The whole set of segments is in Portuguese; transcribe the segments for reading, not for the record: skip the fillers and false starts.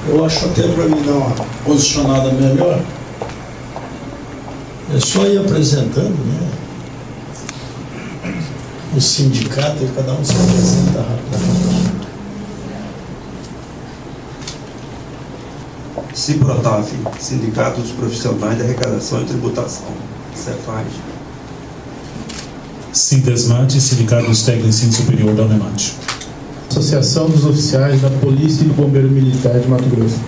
Eu acho até para mim dar uma posicionada melhor, é só ir apresentando, né? O sindicato, e cada um se apresenta rapidamente. Ciprotaf, Sindicato dos Profissionais de Arrecadação e Tributação, Cefaz. Sintesmate, Sindicato dos Técnicos de Ensino Superior da Unemate. Associação dos Oficiais da Polícia e do Bombeiro Militar de Mato Grosso.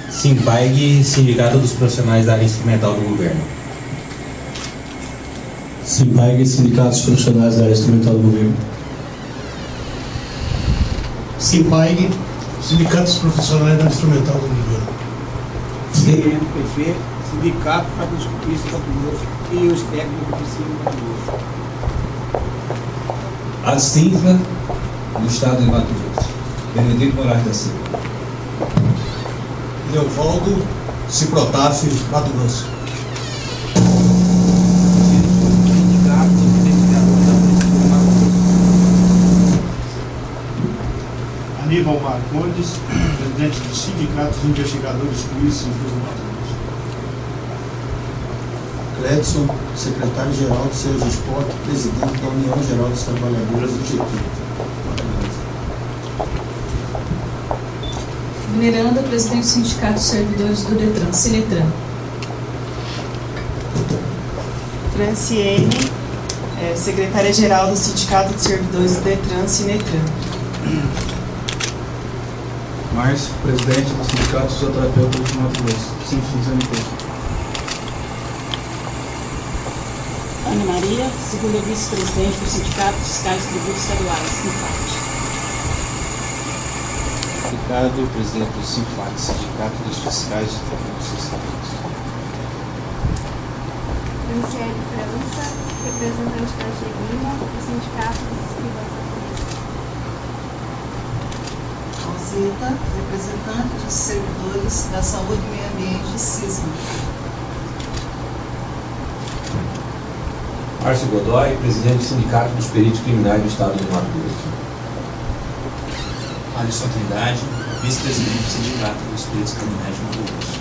Simpaig, Sindicato dos Profissionais da Área Instrumental do Governo. Simpaig, Sindicato dos Profissionais da Área Instrumental do Governo. Simpaig, Sindicato dos Profissionais da Área Instrumental do Governo. CNPq, Sindicato dos Polícias do Mato Grosso e os técnicos do Polícia do Mato Grosso. A Sinfra, do Estado de Mato Grosso. Benedito Moraes da Silva. Leovaldo, Ciprotaf, Mato Grosso. Sindicato dos Investigadores da Polícia do Mato Grosso. Aníbal Marcondes, presidente do Sindicato dos Investigadores Polícias do Mato Grosso. Cledson, secretário-geral do Sergisport, presidente da União Geral dos Trabalhadores do GT. Miranda, presidente do Sindicato dos Servidores do Detran, Sinetran. Franciene, secretária-geral do Sindicato dos Servidores do Detran, Sinetran. Márcio, presidente do Sindicato dos Fisioterapeutas de Mato Grosso, Sinfis-MP. Ana Maria, segunda vice-presidente do Sindicato dos Fiscais de Tributos Estaduais, Sinfax. Ricardo, presidente do Sinfax, Sindicato dos Fiscais de Tributos Estaduais. Franciele França, representante da GEMINA, do Sindicato dos Escrivães da Polícia. Alzita, representante dos servidores da Saúde e Meio Ambiente, CISMA. Márcio Godoy, presidente do Sindicato dos Peritos Criminais do Estado de Mato Grosso. Alisson Trindade, vice-presidente do Sindicato dos Peritos Criminais de Mato Grosso.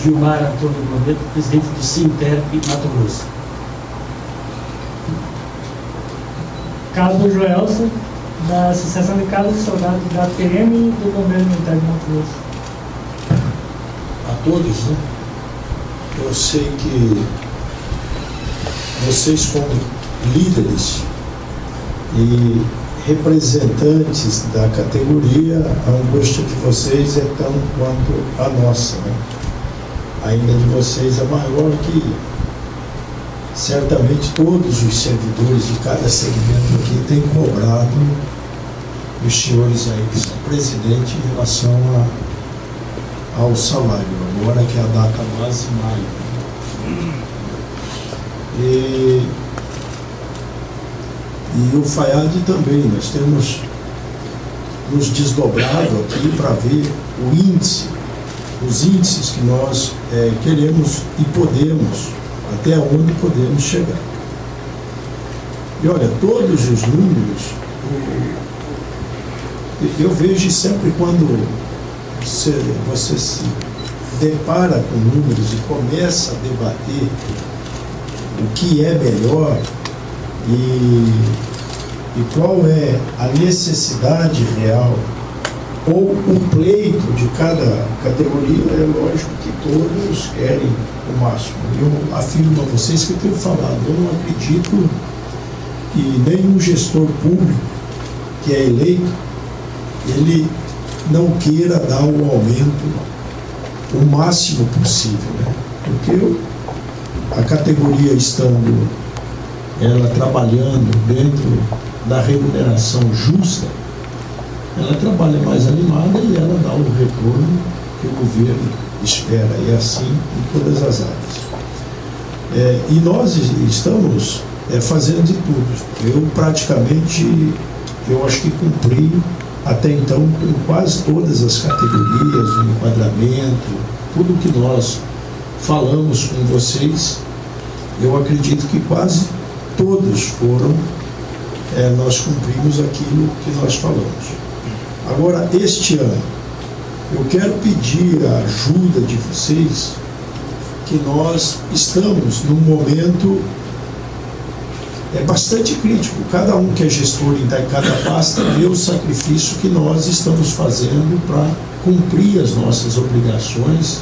Gilmar Antônio Boneto, presidente do Sinterp Mato Grosso. Carlos Joelson, da Associação de Casos de Soldados da PM e do Bombeiro Militar de Mato Grosso. A todos, né? Eu sei que vocês, como líderes e representantes da categoria, a angústia de vocês é tão quanto a nossa, né? Ainda de vocês é maior, que certamente todos os servidores de cada segmento aqui têm cobrado os senhores aí que são presidentes em relação ao salário, agora que é a data base, maio. E o FAIAD também, nós temos nos desdobrado aqui para ver o índice, os índices que nós queremos e podemos, até onde podemos chegar. E olha, todos os números, eu vejo sempre quando você se depara com números e começa a debater o que é melhor e qual é a necessidade real ou o pleito de cada categoria, é lógico que todos querem o máximo. Eu afirmo a vocês que eu tenho falado, eu não acredito que nenhum gestor público que é eleito, ele não queira dar o aumento o máximo possível, né? Porque a categoria estando ela trabalhando dentro da remuneração justa, ela trabalha mais animada e ela dá o retorno que o governo espera, e é assim em todas as áreas. E nós estamos fazendo de tudo. Eu praticamente, eu acho que cumpri até então com quase todas as categorias, o enquadramento, tudo que nós falamos com vocês, eu acredito que quase todos foram nós cumprimos aquilo que nós falamos. Agora, este ano, eu quero pedir a ajuda de vocês, que nós estamos num momento bastante crítico. Cada um que é gestor em cada pasta vê o sacrifício que nós estamos fazendo para cumprir as nossas obrigações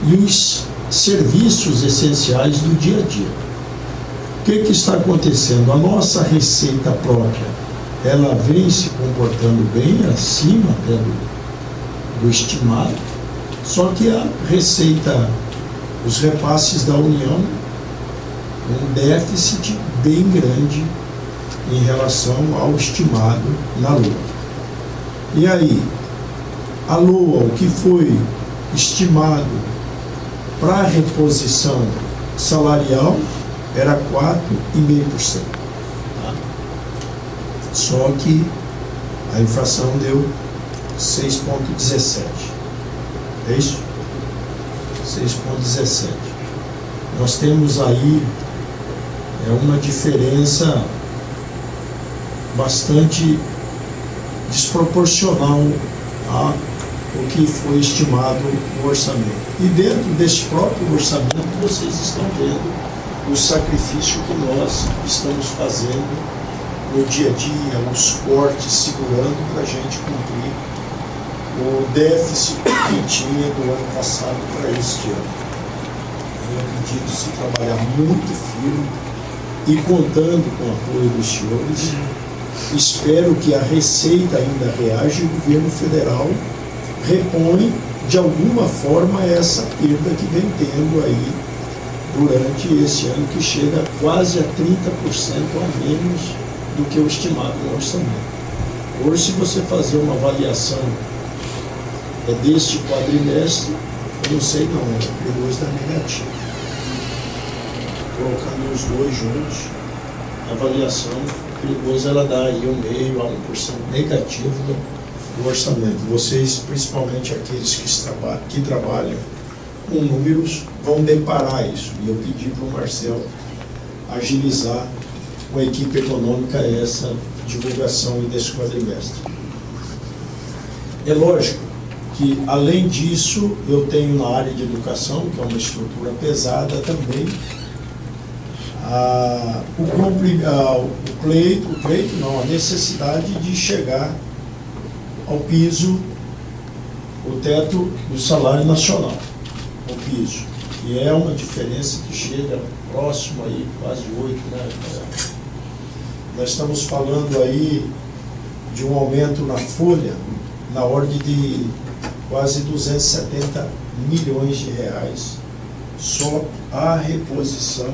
e os serviços essenciais do dia a dia. O que está acontecendo? A nossa receita própria, ela vem se comportando bem, acima até do estimado, só que a receita, os repasses da União, um déficit bem grande em relação ao estimado na LOA. E aí, a LOA, o que foi estimado para a reposição salarial era 4,5%. Tá? Só que a inflação deu 6,17%. É isso? 6,17%. Nós temos aí uma diferença bastante desproporcional ao que foi estimado no orçamento. E dentro desse próprio orçamento, vocês estão vendo o sacrifício que nós estamos fazendo no dia a dia, os cortes segurando para a gente cumprir o déficit que tinha do ano passado para este ano. Eu acredito se trabalhar muito firme e contando com o apoio dos senhores, espero que a Receita ainda reaja e o governo federal repõe de alguma forma essa perda que vem tendo aí durante esse ano, que chega quase a 30% a menos do que o estimado no orçamento. Hoje, se você fazer uma avaliação deste quadrimestre, eu não sei não, é perigoso da negativa. Colocando os dois juntos, a avaliação perigosa, ela dá aí 0,5% a 1% negativo do orçamento. Vocês, principalmente aqueles que trabalham com números, vão deparar isso. E eu pedi para o Marcelo agilizar com a equipe econômica essa divulgação desse quadrimestre. É lógico que, além disso, eu tenho na área de educação, que é uma estrutura pesada também, a necessidade de chegar ao piso, o teto do salário nacional, o piso, que é uma diferença que chega próximo aí, quase 8%, né? Nós estamos falando aí de um aumento na folha na ordem de quase 270 milhões de reais, só a reposição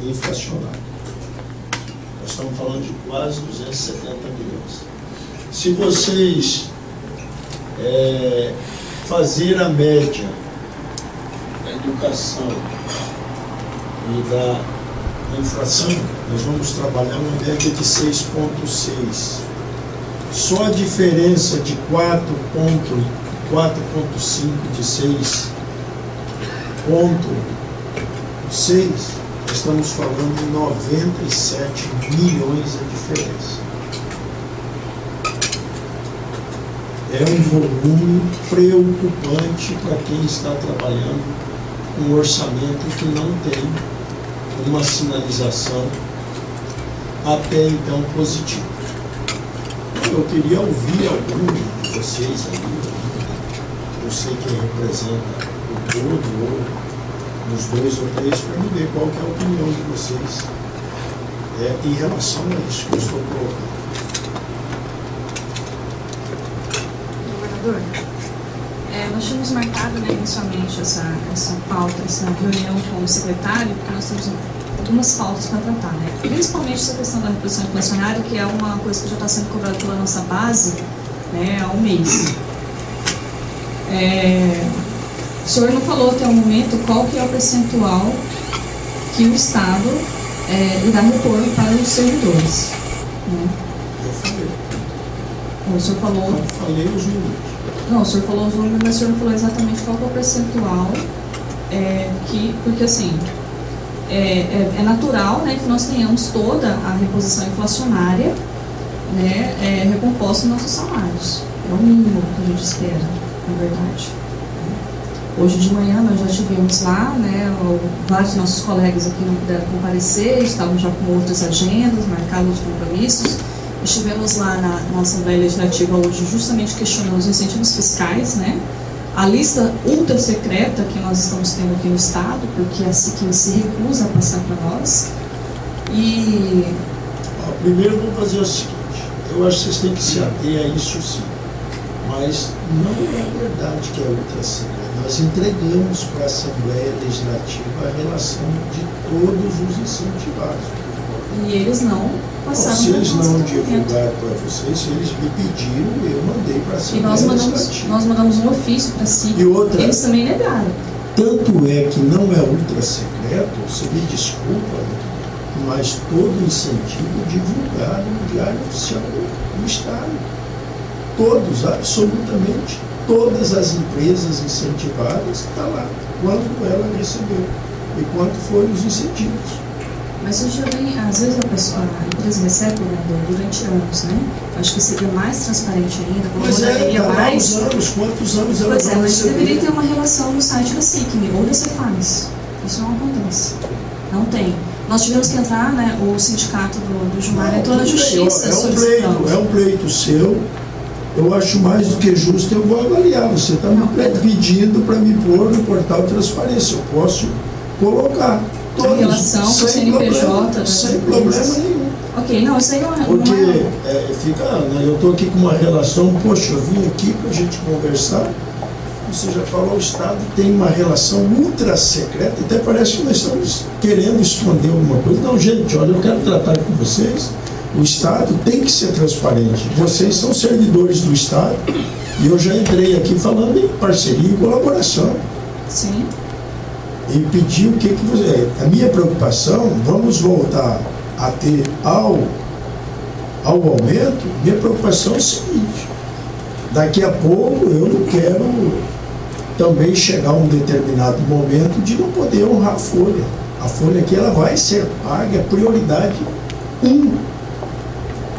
inflacionária. Nós estamos falando de quase 270 milhões. Se vocês fazer a média da educação e da inflação, nós vamos trabalhar uma média de 6,6. Só a diferença de 4,5 de 6,6, nós estamos falando de 97 milhões a diferença. É um volume preocupante para quem está trabalhando com um orçamento que não tem uma sinalização até então positiva. Eu queria ouvir algum de vocês aí, não sei quem representa o todo, ou nos 2 ou 3, para me ver qual que é a opinião de vocês em relação a isso que eu estou colocando. Governador, nós tínhamos marcado, né, inicialmente essa pauta, essa reunião com o secretário, porque nós temos algumas pautas para tratar, né? Principalmente essa questão da reposição inflacionária, que é uma coisa que já está sendo cobrada pela nossa base, né, há um mês. O senhor não falou até o momento qual que é o percentual que o Estado irá repor para os servidores, né? Eu falei. O senhor falou... Eu falei os números. Não, o senhor falou os números, mas o senhor não falou exatamente qual que é o percentual, porque assim, é natural, né, que nós tenhamos toda a reposição inflacionária, né, recomposto nos nossos salários. É o mínimo que a gente espera, na verdade. Hoje de manhã nós já estivemos lá, né, vários nossos colegas aqui não puderam comparecer, estavam já com outras agendas, marcados outros compromissos. Estivemos lá na Assembleia Legislativa hoje justamente questionando os incentivos fiscais, né, a lista ultra secreta que nós estamos tendo aqui no Estado, porque a SIC se recusa a passar para nós. E... primeiro vamos fazer o seguinte, eu acho que vocês têm que se ater a isso sim, mas não é verdade que é ultra secreta. Nós entregamos para a Assembleia Legislativa a relação de todos os incentivados. E eles não passaram. Se eles não divulgaram para vocês, se eles me pediram, eu mandei para a Assembleia Legislativa. Nós mandamos um ofício para a SIC, eles também negaram. Tanto é que não é ultra secreto, você me desculpa, mas todo incentivo divulgado no Diário Oficial do Estado. Todos, absolutamente todas as empresas incentivadas, está lá, quando ela recebeu e quanto foram os incentivos. Mas isso também, às vezes a empresa recebe durante anos, né? Acho que seria mais transparente ainda, colaboraria mais. Quantos anos ela Pois é, mas deveria ter uma relação no site da SIC ou da Cefaz. Isso não acontece. Não tem. Nós tivemos que entrar, né, o sindicato do Gilmar entrou na justiça. É um pleito seu. Eu acho mais do que justo, eu vou avaliar. Você está me pedindo para me pôr no portal Transparência. Eu posso colocar todos, a relação com o CNPJ sem problema nenhum. Ok, não, isso aí não é. Porque eu estou aqui com uma relação, poxa, eu vim aqui para a gente conversar. Você já falou, o Estado tem uma relação ultra secreta, até parece que nós estamos querendo esconder alguma coisa. Não, gente, olha, eu quero tratar com vocês. O Estado tem que ser transparente. Vocês são servidores do Estado e eu já entrei aqui falando em parceria e colaboração. Sim. E pedi o que você... A minha preocupação, vamos voltar a ter ao aumento, minha preocupação é o seguinte, daqui a pouco eu não quero também chegar a um determinado momento de não poder honrar a folha. A folha aqui ela vai ser paga, a prioridade 1.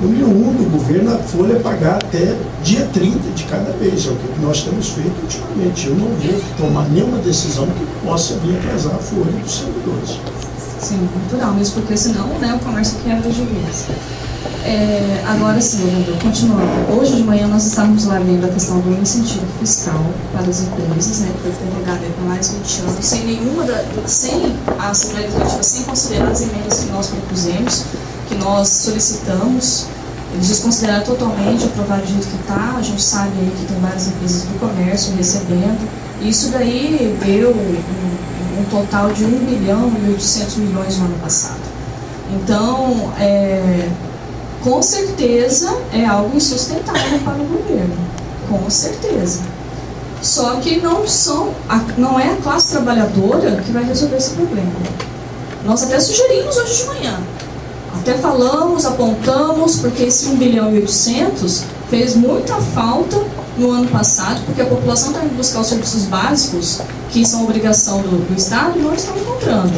Número 1 do governo, a folha é pagar até dia 30 de cada mês, é o que nós temos feito ultimamente. Eu não vou tomar nenhuma decisão que possa vir atrasar a folha dos servidores. Sim, natural, mesmo porque senão, né, o comércio quebra de vez. Agora sim, governador, continuando. Hoje de manhã nós estávamos lá vendo a questão do incentivo fiscal para as empresas, né, que foi prorrogado por mais 20 anos, sem a Assembleia Legislativa, sem considerar as emendas que nós propusemos, que nós solicitamos. Eles desconsideraram totalmente, aprovaram do jeito que está. A gente sabe aí que tem várias empresas do comércio recebendo. Isso daí deu um total de 1 bilhão e 800 milhões no ano passado. Então, com certeza é algo insustentável para o governo, com certeza. Só que não é a classe trabalhadora que vai resolver esse problema. Nós até sugerimos hoje de manhã. Até falamos, apontamos, porque esse 1 bilhão e 800 fez muita falta no ano passado, porque a população está indo buscar os serviços básicos, que são obrigação do Estado, e não estão encontrando.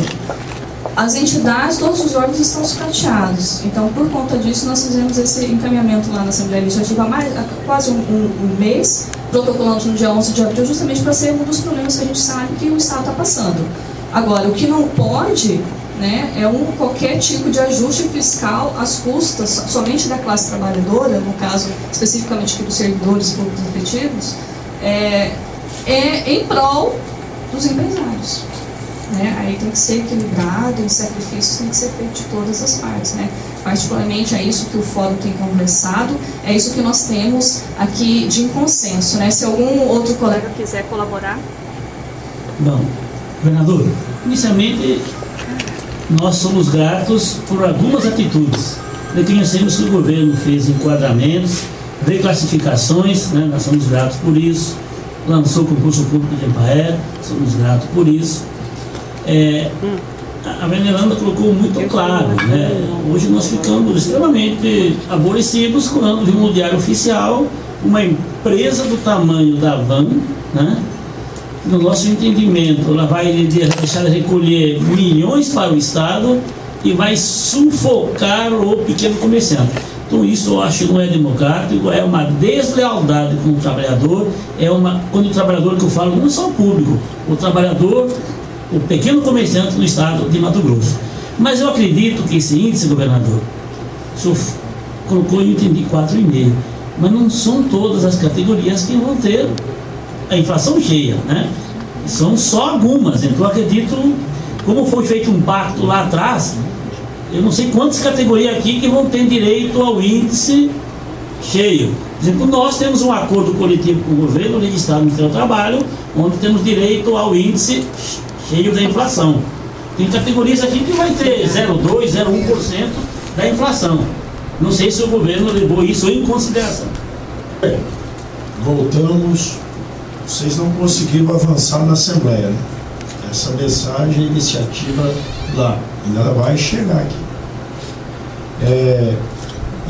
As entidades, todos os órgãos estão sucateados. Então, por conta disso, nós fizemos esse encaminhamento lá na Assembleia Legislativa há quase um mês, protocolamos no dia 11 de abril, justamente para ser um dos problemas que a gente sabe que o Estado está passando. Agora, o que não pode, né, é qualquer tipo de ajuste fiscal às custas somente da classe trabalhadora, no caso especificamente aqui dos servidores públicos efetivos, em prol dos empresários. Né? Aí tem que ser equilibrado, e sacrifícios tem que ser feito de todas as partes. Né? Particularmente é isso que o Fórum tem conversado, é isso que nós temos aqui de consenso. Né? Se algum outro colega quiser colaborar. Bom, governador, inicialmente nós somos gratos por algumas atitudes. Reconhecemos que o governo fez enquadramentos, reclassificações, né? Nós somos gratos por isso. Lançou o concurso público de Empaé, somos gratos por isso. A veneranda colocou muito claro, né? Hoje nós ficamos extremamente aborrecidos quando vimos no Diário Oficial uma empresa do tamanho da Van, né? No nosso entendimento, ela vai deixar de recolher milhões para o Estado e vai sufocar o pequeno comerciante. Então isso eu acho que não é democrático, é uma deslealdade com o trabalhador, quando o trabalhador que eu falo não é só o público, o trabalhador, o pequeno comerciante no estado de Mato Grosso. Mas eu acredito que esse índice, governador, o senhor colocou, eu entendi, 4,5, mas não são todas as categorias que vão ter a inflação cheia, né? São só algumas. Então eu acredito, como foi feito um pacto lá atrás, eu não sei quantas categorias aqui que vão ter direito ao índice cheio. Por exemplo, nós temos um acordo coletivo com o governo, registrado no Ministério do Trabalho, onde temos direito ao índice cheio da inflação. Tem categorias aqui que vai ter 0,2%, 0,1% da inflação. Não sei se o governo levou isso em consideração. Voltamos. Vocês não conseguiram avançar na Assembleia, né? Essa mensagem, iniciativa lá, ainda ela vai chegar aqui.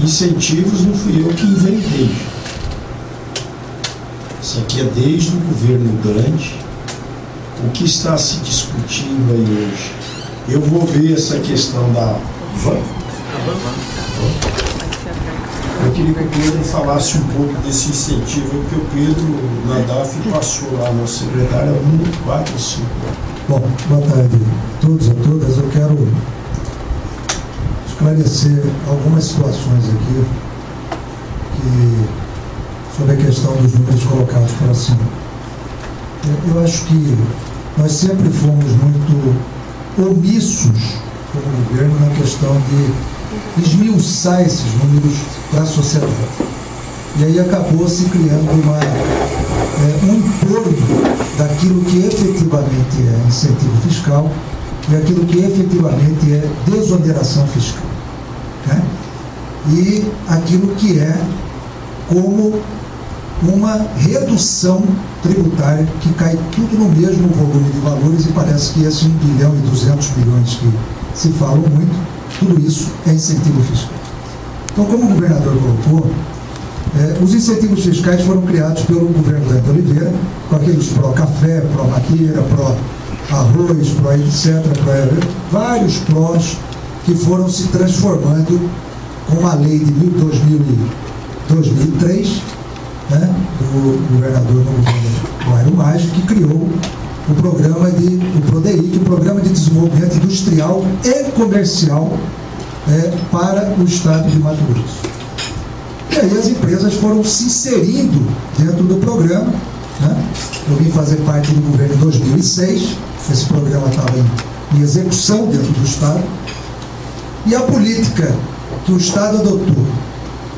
Incentivos não fui eu que inventei. Isso aqui é desde o governo grande. O que está se discutindo aí hoje? Eu vou ver essa questão da van. Eu queria que o Pedro falasse um pouco desse incentivo que o Pedro Nadaf passou lá, nosso secretário, 145. Bom, boa tarde a todos e a todas. Eu quero esclarecer algumas situações aqui sobre a questão dos números colocados para cima. Eu acho que nós sempre fomos muito omissos como governo na questão de esmiuçar esses números para a sociedade. E aí acabou se criando um entorno daquilo que efetivamente é incentivo fiscal e aquilo que efetivamente é desoneração fiscal, né? E aquilo que é como uma redução tributária que cai tudo no mesmo volume de valores, e parece que esse 1 bilhão e 200 milhões que se falam muito, tudo isso é incentivo fiscal. Então, como o governador colocou, os incentivos fiscais foram criados pelo governo Dante Oliveira, com aqueles pró-café, pró-madeira, pró-arroz, pró-etc., vários prós que foram se transformando com a lei de 2003, né, do governador no governo Mário Maggi, que criou o programa o PRODEIC, o Programa de Desenvolvimento Industrial e Comercial para o estado de Mato Grosso. E aí as empresas foram se inserindo dentro do programa, né? Eu vim fazer parte do governo em 2006, esse programa estava em execução dentro do estado, e a política que o estado adotou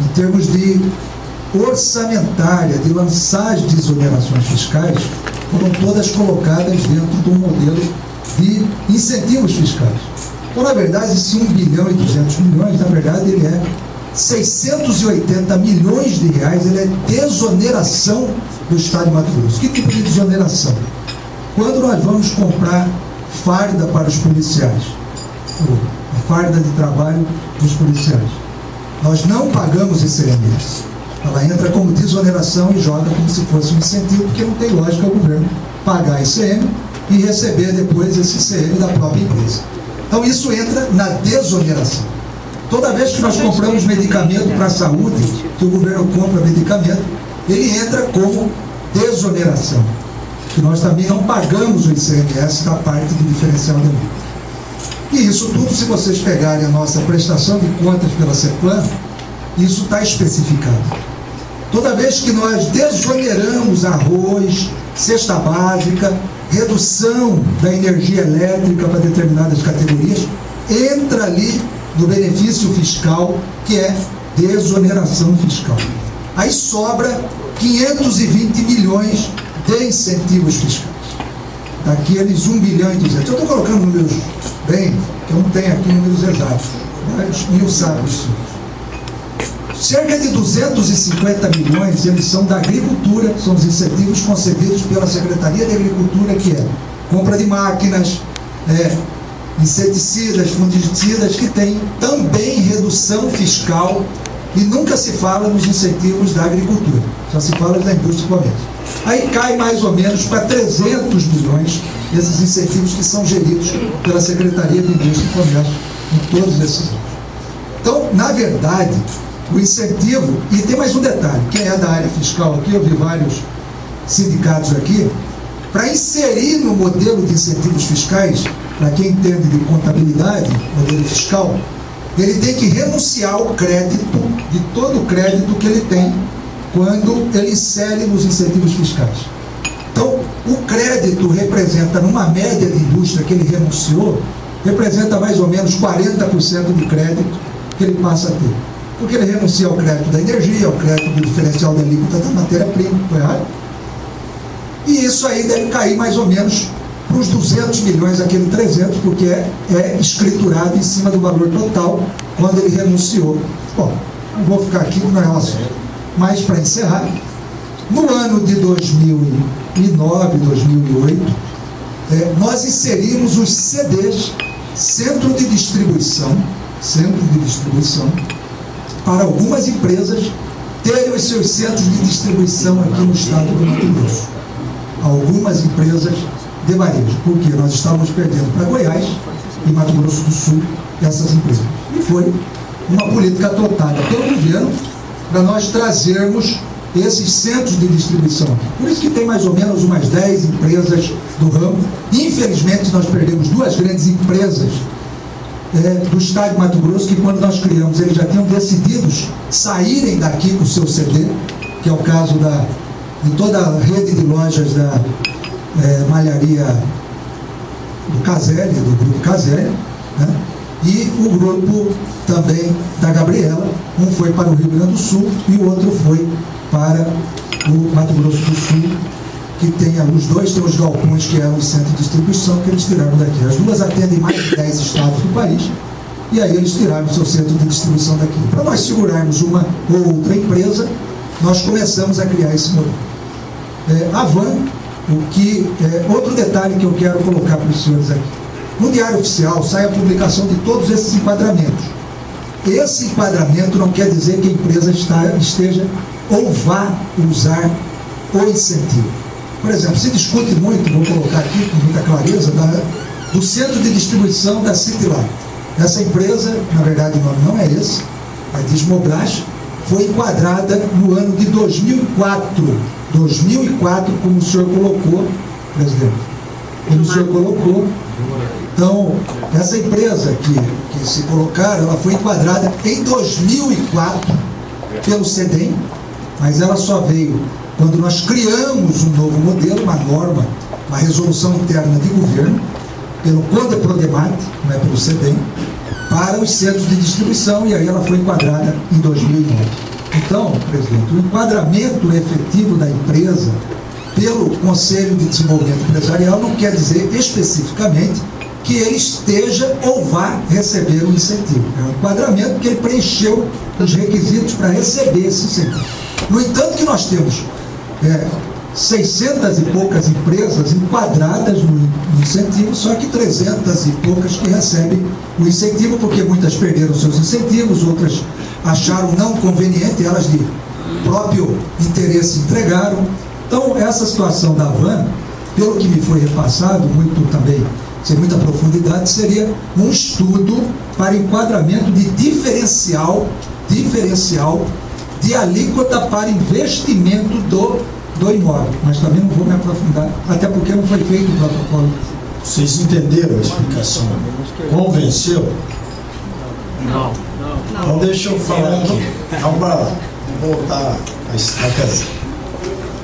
em termos de orçamentária, de lançar as desonerações fiscais, foram todas colocadas dentro de um modelo de incentivos fiscais. Então, na verdade, esse 1 bilhão e 200 milhões, na verdade, ele é 680 milhões de reais, ele é desoneração do estado de Mato Grosso. Que tipo de desoneração? Quando nós vamos comprar farda para os policiais, a farda de trabalho dos policiais, nós não pagamos ICMS. Ela entra como desoneração e joga como se fosse um incentivo, porque não tem lógica o governo pagar ICM e receber depois esse ICM da própria empresa. Então isso entra na desoneração. Toda vez que nós compramos medicamento para a saúde, que o governo compra medicamento, ele entra como desoneração. Que nós também não pagamos o ICMS da parte do diferencial da multa. E isso tudo, se vocês pegarem a nossa prestação de contas pela CEPLAN, isso está especificado. Toda vez que nós desoneramos arroz, cesta básica, redução da energia elétrica para determinadas categorias, entra ali no benefício fiscal, que é desoneração fiscal. Aí sobra 520 milhões de incentivos fiscais. Daqueles 1 bilhão e 200. Eu estou colocando números bem, que eu não tenho aqui números exatos, mas mil sábios. Cerca de 250 milhões, eles são da agricultura, são os incentivos concedidos pela Secretaria de Agricultura, que é compra de máquinas, inseticidas, fungicidas, que tem também redução fiscal, e nunca se fala nos incentivos da agricultura, só se fala da indústria e comércio. Aí cai mais ou menos para 300 milhões esses incentivos que são geridos pela Secretaria de Indústria e Comércio em todos esses anos. Então, na verdade, o incentivo. E tem mais um detalhe, quem é da área fiscal aqui, eu vi vários sindicatos aqui, para inserir no modelo de incentivos fiscais, para quem entende de contabilidade, modelo fiscal, ele tem que renunciar ao crédito, de todo o crédito que ele tem, quando ele insere nos incentivos fiscais. Então, o crédito representa, numa média de indústria que ele renunciou, representa mais ou menos 40% de crédito que ele passa a ter. Porque ele renuncia ao crédito da energia, ao crédito do diferencial da alíquota da matéria-prima, correto? E isso aí deve cair mais ou menos para os 200 milhões, aquele 300, porque é escriturado em cima do valor total quando ele renunciou. Bom, não vou ficar aqui no relacionamento, mas para encerrar, no ano de 2009, 2008, nós inserimos os CDs, Centro de Distribuição, para algumas empresas terem os seus centros de distribuição aqui no estado do Mato Grosso. Algumas empresas de varejo, porque nós estávamos perdendo para Goiás e Mato Grosso do Sul essas empresas. E foi uma política adotada pelo governo para nós trazermos esses centros de distribuição aqui. Por isso que tem mais ou menos umas 10 empresas do ramo. Infelizmente nós perdemos 2 grandes empresas do estado de Mato Grosso, que quando nós criamos eles já tinham decidido saírem daqui com o seu CD, que é o caso de toda a rede de lojas da malharia do Caselli, do grupo Caselli, né? E o grupo também da Gabriela, um foi para o Rio Grande do Sul e o outro foi para o Mato Grosso do Sul, que tem os dois têm os galpões que eram o centro de distribuição que eles tiraram daqui. As duas atendem mais de 10 estados do país, e aí eles tiraram o seu centro de distribuição daqui. Para nós segurarmos uma ou outra empresa, nós começamos a criar esse modelo. A Van, outro detalhe que eu quero colocar para os senhores aqui. No Diário Oficial sai a publicação de todos esses enquadramentos. Esse enquadramento não quer dizer que a empresa esteja ou vá usar o incentivo. Por exemplo, se discute muito, vou colocar aqui com muita clareza, do centro de distribuição da Citilab. Essa empresa, na verdade o nome não é esse, é Desmoblage, foi enquadrada no ano de 2004. 2004, como o senhor colocou, presidente. Como o senhor colocou. Então, essa empresa que se colocaram, ela foi enquadrada em 2004 pelo CEDEM, mas ela só veio quando nós criamos um novo modelo, uma norma, uma resolução interna de governo, pelo CODEPRODEMAT, não é pelo CEDEM, para os centros de distribuição, e aí ela foi enquadrada em 2009. Então, presidente, o enquadramento efetivo da empresa pelo Conselho de Desenvolvimento Empresarial não quer dizer especificamente que ele esteja ou vá receber o incentivo. É um enquadramento que ele preencheu os requisitos para receber esse incentivo. No entanto, que nós temos 600 e poucas empresas enquadradas no incentivo, só que 300 e poucas que recebem o incentivo, porque muitas perderam seus incentivos, outras acharam não conveniente, elas de próprio interesse entregaram. Então, essa situação da Van, pelo que me foi repassado, muito também, sem muita profundidade, seria um estudo para enquadramento de diferencial de alíquota para investimento do imóvel. Mas também não vou me aprofundar, até porque não foi feito o protocolo. Vocês entenderam a explicação? Convenceu? Não. Então deixa eu falar aqui. Calma, vou voltar a casa.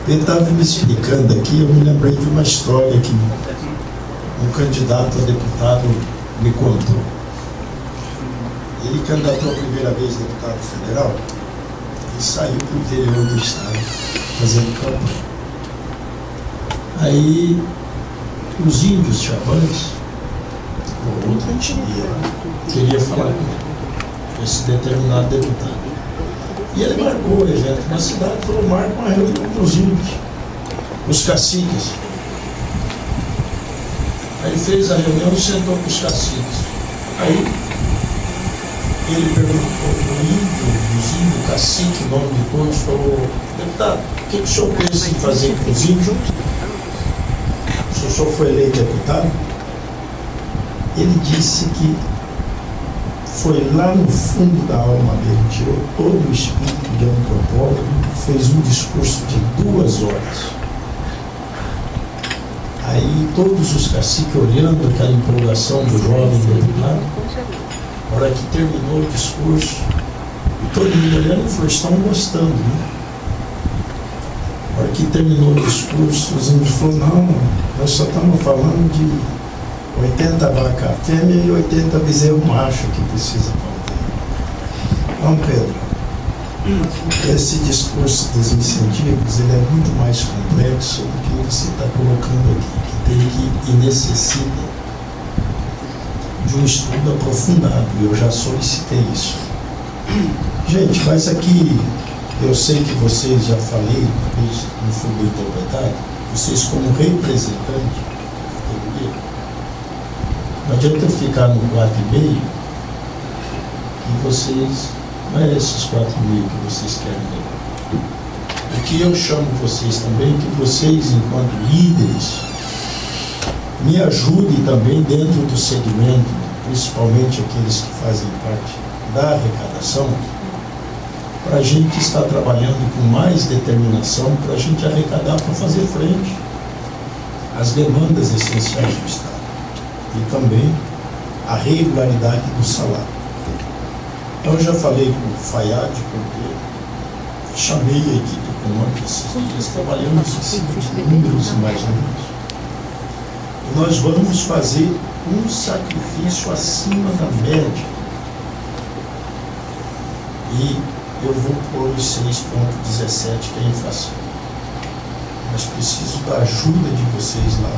Ele estava me explicando aqui, eu me lembrei de uma história que um candidato a deputado me contou. Ele candidatou a primeira vez a deputado federal e saiu para o interior do estado fazendo campanha. Aí os índios chavantes, ou outra etnia, queria falar com esse determinado deputado. E ele marcou o evento na cidade, falou: marca uma reunião com os índios, os caciques. Aí ele fez a reunião e sentou com os caciques. Aí ele perguntou o índio, cacique, nome de todos, falou: deputado, o que o senhor pensa em fazer com os índios? Se o senhor foi eleito deputado? Ele disse que foi lá no fundo da alma dele, tirou todo o espírito de antropólogo, fez um discurso de 2 horas. Aí todos os caciques olhando aquela empolgação do jovem deputado, na hora que terminou o discurso, e todo mundo olhando e falou, estão gostando, né? Na hora que terminou o discurso, os índios falaram, não, nós só estamos falando de 80 vacas fêmea e 80 bezerro macho que precisa conter. Então, Pedro, esse discurso dos incentivos, ele é muito mais complexo do que você está colocando aqui, que tem que e necessita de um estudo aprofundado, e eu já solicitei isso. Gente, mas aqui, eu sei que vocês, já falei, talvez não fui bem interpretado, vocês como representante da categoria, não adianta eu ficar no 4,5 e vocês, não é esses 4,5 que vocês querem ver. O que eu chamo vocês também, que vocês, enquanto líderes, me ajudem também dentro do segmento, principalmente aqueles que fazem parte da arrecadação, para a gente estar trabalhando com mais determinação, para a gente arrecadar para fazer frente às demandas essenciais do Estado. E também a regularidade do salário. Então, eu já falei com o Fayad, com o Pedro, chamei a equipe econômica esses dias, trabalhamos em cima de números e mais números. E nós vamos fazer um sacrifício acima da média. E eu vou pôr os 6,17, que é a inflação. Mas preciso da ajuda de vocês lá,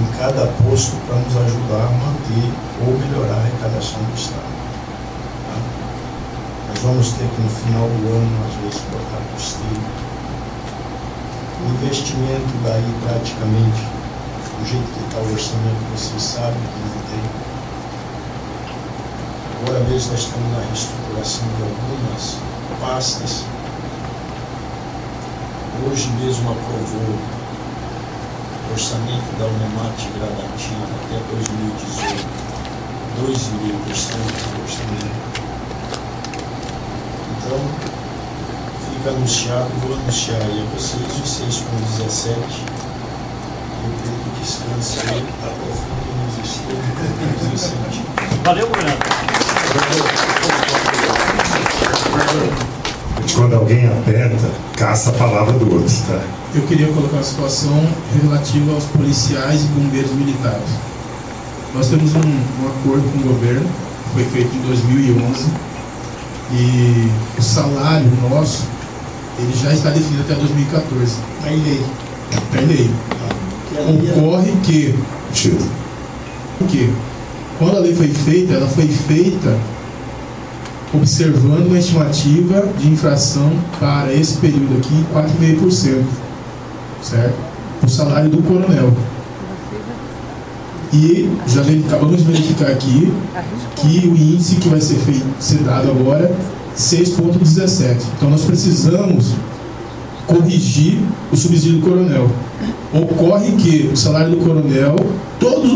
em cada posto, para nos ajudar a manter ou melhorar a arrecadação do Estado. Tá? Nós vamos ter que, no final do ano, às vezes, cortar custeio. O investimento daí, praticamente, do jeito que está o orçamento, vocês sabem que não tem. Agora mesmo nós estamos na reestruturação de algumas pastas. Hoje mesmo aprovou o orçamento da Unemat gradativo até 2018, 2,5% do orçamento. Então, fica anunciado, vou anunciar aí a vocês os 6,17. Eu tenho que descanse aí, aprofunde nos estudos, nos incentivos. Valeu, governador. Quando alguém aperta, caça a palavra do outro, tá? Eu queria colocar uma situação relativa aos policiais e bombeiros militares. Nós temos um acordo com o governo, que foi feito em 2011, e o salário nosso, ele já está definido até 2014. Está em lei. Está em lei. Ocorre que quando a lei foi feita, ela foi feita observando uma estimativa de inflação para esse período aqui, 4,5%, certo? O salário do coronel. E já acabamos de verificar aqui que o índice que vai ser dado agora, 6,17. Então nós precisamos corrigir o subsídio do coronel. Ocorre que o salário do coronel,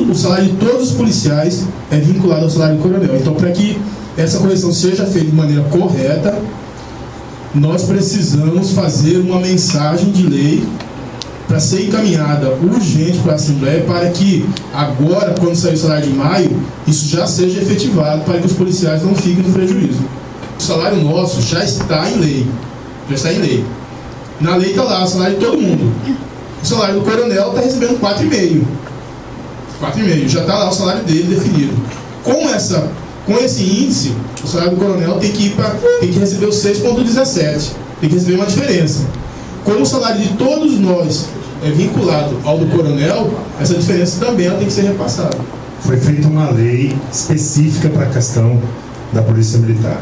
o salário de todos os policiais é vinculado ao salário do coronel. Então, para que essa correção seja feita de maneira correta, nós precisamos fazer uma mensagem de lei para ser encaminhada urgente para a Assembleia, para que agora, quando sair o salário de maio, isso já seja efetivado, para que os policiais não fiquem no prejuízo. O salário nosso já está em lei. Já está em lei. Na lei está lá o salário de todo mundo. O salário do coronel está recebendo 4,5. 4,5. Já está lá o salário dele definido. Com esse índice, o salário do coronel tem que receber os 6,17. Tem que receber uma diferença. Como o salário de todos nós é vinculado ao do coronel, essa diferença também ela tem que ser repassada. Foi feita uma lei específica para a questão da Polícia Militar.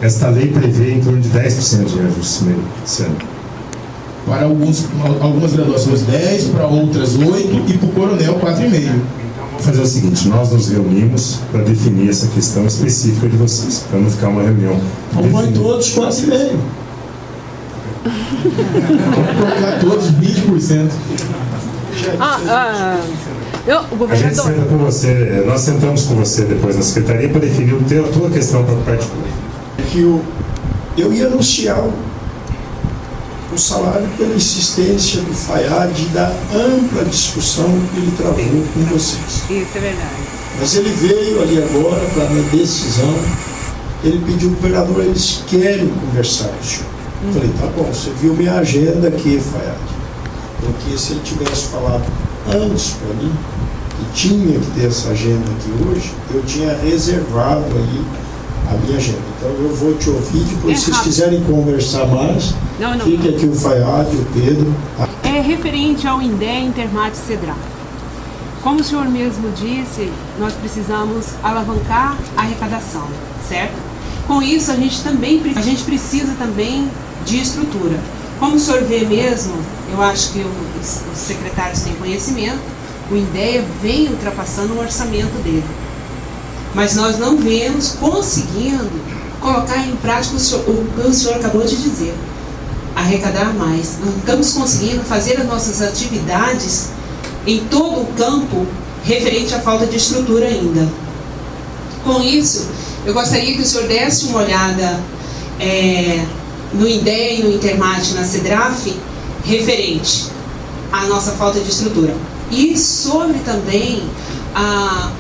Esta lei prevê em torno de 10% de reajuste esse ano. Para algumas graduações 10, para outras 8 e para o coronel 4,5. Vou fazer o seguinte, nós nos reunimos para definir essa questão específica de vocês, para não ficar uma reunião. Vamos põe todos 4,5. Vamos colocar todos 20%. A gente senta com você, nós sentamos com você depois na secretaria para definir a tua questão para particular. Que eu ia anunciar o salário pela insistência do Fayad e da ampla discussão que ele travou com vocês. Isso é verdade. Mas ele veio ali agora para a minha decisão, ele pediu para o vereador, eles querem conversar com o senhor. Eu falei, tá bom, você viu minha agenda aqui, Fayad. Porque se ele tivesse falado antes para mim, que tinha que ter essa agenda aqui hoje, eu tinha reservado aí a minha agenda. Então eu vou te ouvir, depois se vocês quiserem conversar mais, fique aqui o Fayad, o Pedro. É referente ao INDE Intermate Cedral. Como o senhor mesmo disse, nós precisamos alavancar a arrecadação, certo? Com isso, a gente precisa também de estrutura. Como o senhor vê mesmo, eu acho que os secretários têm conhecimento, o INDEA vem ultrapassando o orçamento dele. Mas nós não vemos conseguindo colocar em prática o que o senhor acabou de dizer, arrecadar mais. Não estamos conseguindo fazer as nossas atividades em todo o campo referente à falta de estrutura ainda. Com isso, eu gostaria que o senhor desse uma olhada no INDEA e no Intermate, na CEDRAF, referente à nossa falta de estrutura. E sobre também a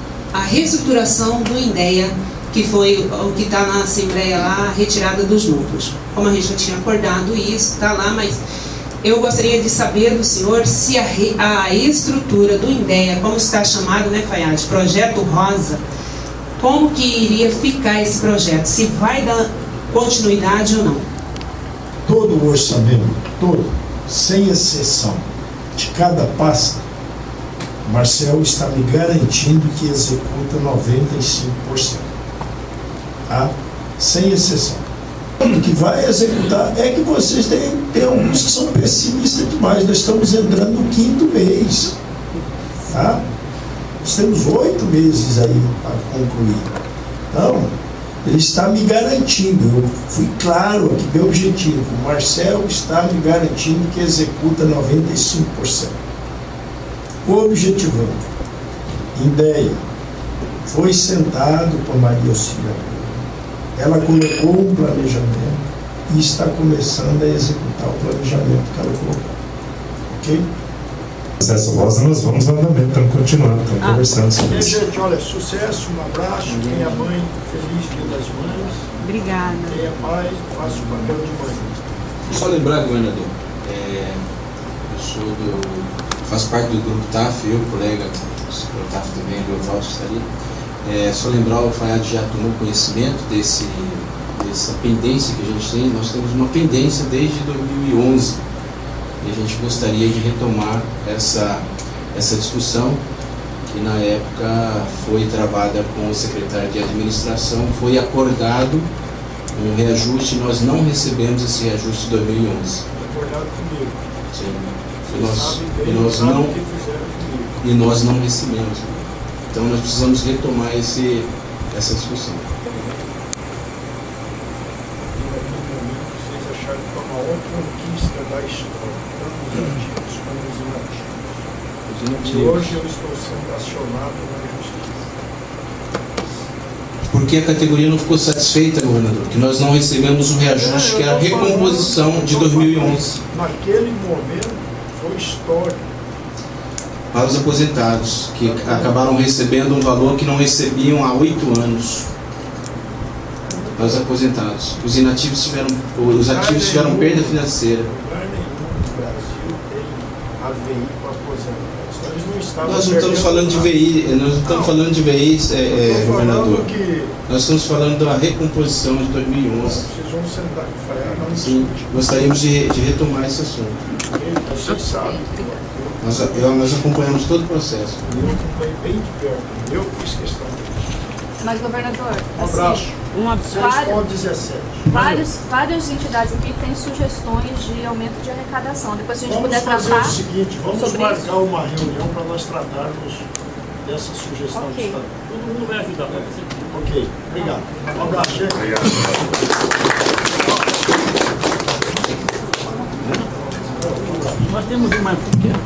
reestruturação do INDEA, que foi o que está na Assembleia lá, a retirada dos núcleos. Como a gente já tinha acordado isso, está lá, mas eu gostaria de saber do senhor se a estrutura do INDEA, como está chamado, né, Fayad, Projeto Rosa, como que iria ficar esse projeto, se vai dar continuidade ou não. Todo o orçamento, todo, sem exceção, de cada pasta, Marcel está me garantindo que executa 95%. Tá? Sem exceção. O que vai executar é que vocês têm alguns que são pessimistas demais. Nós estamos entrando no 5º mês. Tá? Nós temos 8 meses aí para concluir. Então, ele está me garantindo, eu fui claro aqui, meu objetivo, o Marcel está me garantindo que executa 95%. Objetivando, INDEA, foi sentado com a Maria Auxiliadora, ela colocou um planejamento e está começando a executar o planejamento que ela colocou. Ok? Processo Rosa, nós vamos no andamento, estamos continuando, estamos conversando sobre isso. Gente, olha, sucesso, um abraço, tenha mãe, feliz Dia das Mães. Obrigada. Tenha paz, faça o papel de mãe. Só lembrar, governador, faço parte do grupo TAF, eu, colega do TAF também, do Evaldo, está ali. Só lembrar, o Fayad já tomou conhecimento dessa pendência que a gente tem. Nós temos uma pendência desde 2011 e a gente gostaria de retomar essa discussão que na época foi travada com o secretário de administração. Foi acordado um reajuste e nós não recebemos esse reajuste de 2011. Acordado comigo. Sim. E nós não recebemos. Então nós precisamos retomar essa discussão. Vocês acharam que foi uma outra conquista da história, tanto os antigos como os inativos. E hoje eu estou sendo acionado na justiça. Por que a categoria não ficou satisfeita, governador? Que nós não recebemos o reajuste, que é a recomposição de 2011. Naquele momento foi histórico. Para os aposentados, que acabaram recebendo um valor que não recebiam há 8 anos. Para os aposentados. Os ativos tiveram perda financeira. Lugar nenhum do Brasil tem AVI para aposentados. Eles não estavam. Nós não estamos falando de VI, nós não estamos falando de VI, governador. Nós estamos falando da recomposição de 2011. Vocês vão sentar com o Fayad. Sim, gostaríamos de retomar esse assunto. Vocês sabem. Nós acompanhamos todo o processo. Eu acompanhei bem de perto. Eu fiz questão. Mas, governador, Um abraço. Várias entidades aqui têm sugestões de aumento de arrecadação. Depois, se a gente Vamos puder fazer tratar o seguinte, vamos marcar uma reunião para nós tratarmos dessa sugestão do Estado. Todo mundo vai ajudar. Ok, obrigado. Um abraço, gente. Obrigado. Nós temos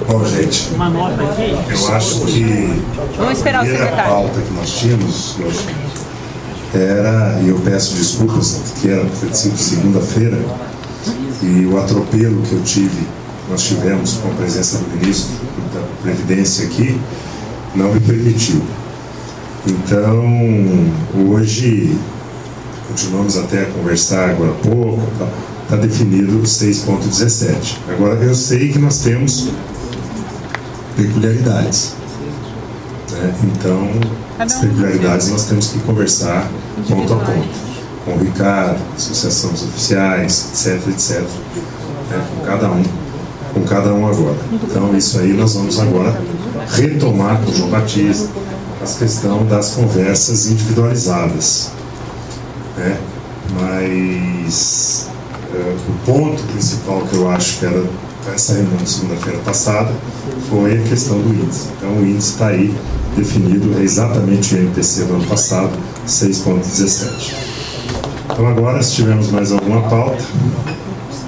Bom, gente, uma nota aqui. eu acho que Vamos esperar a o primeira secretário. pauta que nós tínhamos hoje era, e eu peço desculpas, que era para ter sido segunda-feira, e o atropelo que nós tivemos com a presença do ministro da Previdência aqui, não me permitiu. Então, hoje, continuamos até a conversar agora há pouco, está definido 6.17. Agora, eu sei que nós temos peculiaridades, né? Então, as peculiaridades nós temos que conversar ponto a ponto, com o Ricardo, associação dos oficiais, etc, né? com cada um agora. Então, isso aí nós vamos agora retomar com o João Batista a questão das conversas individualizadas, né? Mas o ponto principal que eu acho que era essa reunião de segunda-feira passada foi a questão do índice. Então o índice está aí definido, é exatamente o INPC do ano passado, 6.17. Então agora, se tivermos mais alguma pauta.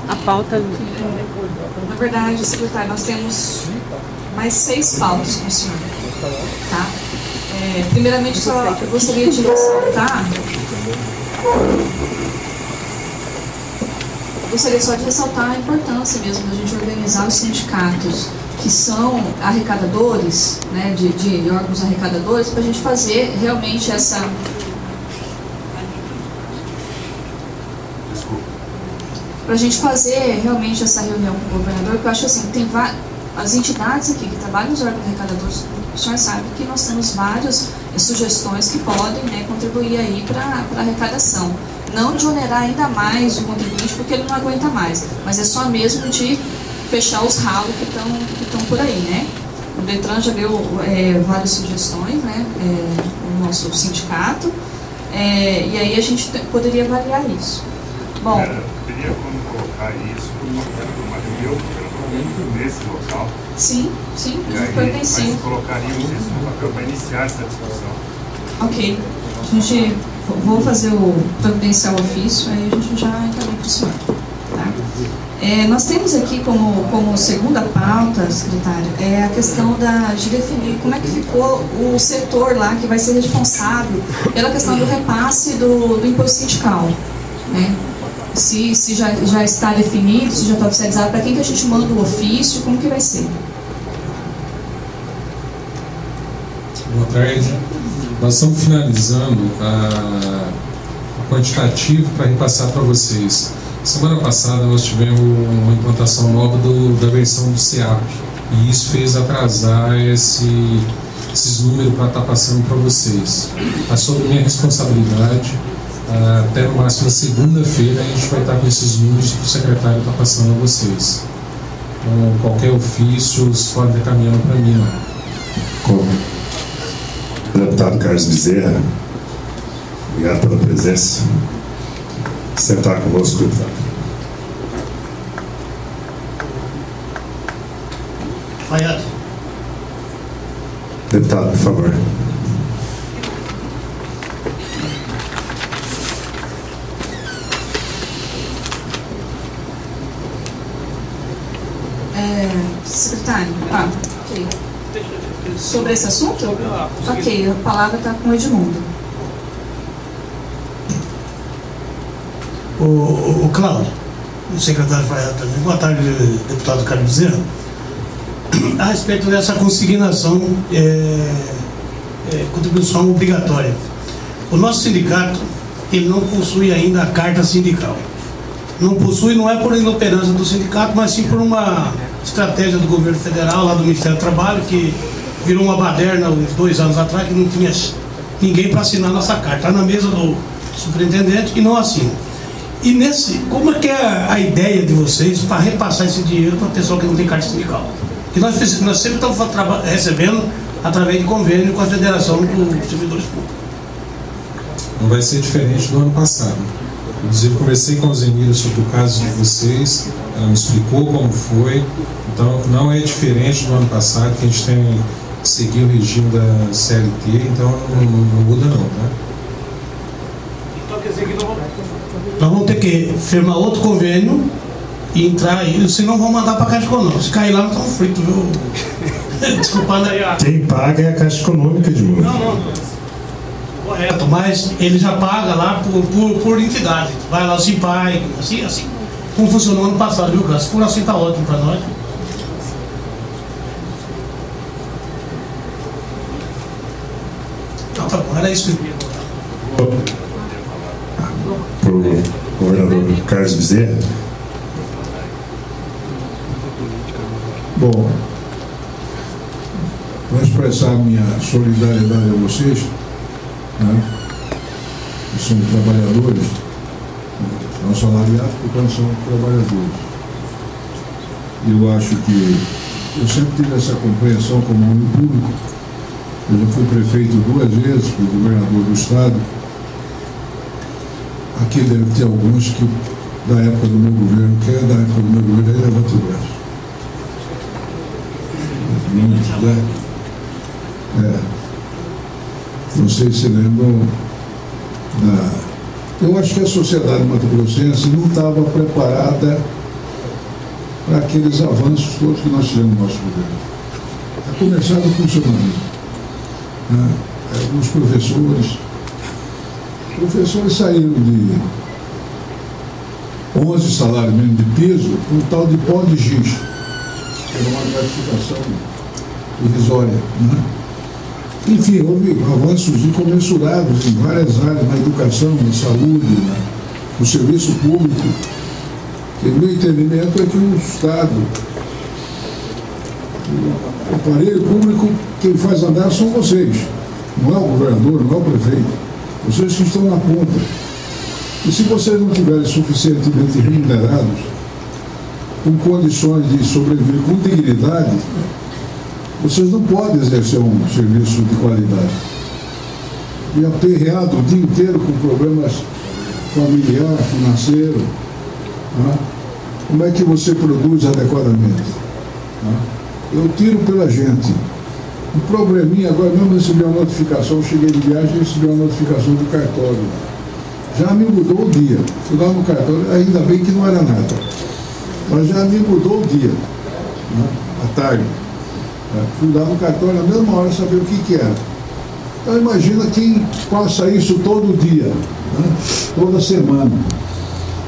A pauta... Na verdade, secretário, nós temos mais 6 pautas com o senhor. Tá? Primeiramente, eu gostaria de ressaltar... Gostaria só de ressaltar a importância mesmo da gente organizar os sindicatos que são arrecadadores, né, de órgãos arrecadadores, para a gente fazer realmente essa... Para a gente fazer realmente essa reunião com o governador, que eu acho assim, tem as entidades aqui que trabalham nos órgãos arrecadadores, o senhor sabe que nós temos várias sugestões que podem, né, contribuir aí para a arrecadação. Não de onerar ainda mais o contribuinte, porque ele não aguenta mais, mas é só mesmo de fechar os ralos que estão por aí, né? O Detran já deu várias sugestões, né? No nosso sindicato, e aí a gente poderia avaliar isso. Bom, Teria como colocar isso numa reunião nesse local? Sim, a gente providencia. Mas colocaríamos isso no papel para iniciar essa discussão. Ok, a gente... Vou fazer o providencial ofício, aí a gente já encaminha para o senhor. Tá? Nós temos aqui como segunda pauta, secretário, a questão de definir como é que ficou o setor lá que vai ser responsável pela questão do repasse do imposto sindical. Né? Se já está definido, se já está oficializado, para quem que a gente manda o ofício, como que vai ser? Boa tarde. Nós estamos finalizando o quantitativo para repassar para vocês. Semana passada nós tivemos uma implantação nova da versão do SEAP e isso fez atrasar esses números para estar passando para vocês. É sob minha responsabilidade, até no máximo segunda-feira a gente vai estar com esses números para o secretário estar passando a vocês. Então, qualquer ofício, vocês podem estar caminhando para mim. Como? Deputado Carlos Bezerra, obrigado pela presença. Sentar conosco, deputado. Faiado. Deputado, por favor. Secretário, ok. Sobre esse assunto? Ok, a palavra está com o Edmundo. O Cláudio, o secretário Faiado também. Boa tarde, deputado Carlos Bezerra. A respeito dessa consignação, contribuição obrigatória. O nosso sindicato, ele não possui ainda a carta sindical. Não possui, não é por inoperância do sindicato, mas sim por uma estratégia do governo federal, lá do Ministério do Trabalho, que virou uma baderna uns 2 anos atrás, que não tinha ninguém para assinar nossa carta. Está na mesa do superintendente e não assina. E como é que é a ideia de vocês para repassar esse dinheiro para a pessoa que não tem carta sindical? Que nós sempre estamos recebendo através de convênio com a Federação dos Servidores Públicos. Não vai ser diferente do ano passado. Inclusive, conversei com a Zenira sobre o caso de vocês, ela me explicou como foi, então não é diferente do ano passado, que a gente tem que seguir o regime da CLT, então não muda não, tá? Então quer dizer que nós vamos ter que firmar outro convênio e entrar aí, senão vão mandar para a Caixa Econômica. Se cair lá, não estão fritos, viu? Desculpa, né? Quem paga é a Caixa Econômica de novo. Não. Correto, mas ele já paga lá por entidade. Vai lá o Simpag, assim como funcionou ano passado, viu, Cássio? Se for assim, tá ótimo para nós. Então tá bom, era isso que eu queria botar. Para o governador Carlos Bezerra. Bom, vou expressar minha solidariedade a vocês, né, que são trabalhadores, não salariados, portanto são trabalhadores. Eu acho que eu sempre tive essa compreensão como homem público. Eu já fui prefeito 2 vezes, fui governador do estado. Aqui deve ter alguns que, da época do meu governo, que é da época do meu governo, aí levanta o braço. Muitos, né? Vocês se lembram da... Eu acho que a sociedade mato-grossense não estava preparada para aqueles avanços todos que nós tivemos no nosso governo. A começar do funcionamento. Né? Alguns professores saíram de 11 salários mínimos de piso para um tal de pó de giz, que era uma gratificação irrisória. Né? Enfim, houve avanços incomensurados em várias áreas, na educação, na saúde, no serviço público. E o meu entendimento é que o Estado, o aparelho público, quem faz andar são vocês, não é o governador, não é o prefeito. Vocês que estão na ponta. E se vocês não tiverem suficientemente remunerados, com condições de sobreviver com dignidade, vocês não podem exercer um serviço de qualidade. E aperreado o dia inteiro com problemas familiares, financeiros. Né? Como é que você produz adequadamente? Né? Eu tiro pela gente. Um probleminha, agora mesmo recebi uma notificação, cheguei de viagem e recebi uma notificação do cartório. Já me mudou o dia. Fui lá no cartório, ainda bem que não era nada. Mas já me mudou o dia. Né? À tarde. Fui lá no cartório na mesma hora saber o que era. Então imagina quem passa isso todo dia, né? Toda semana.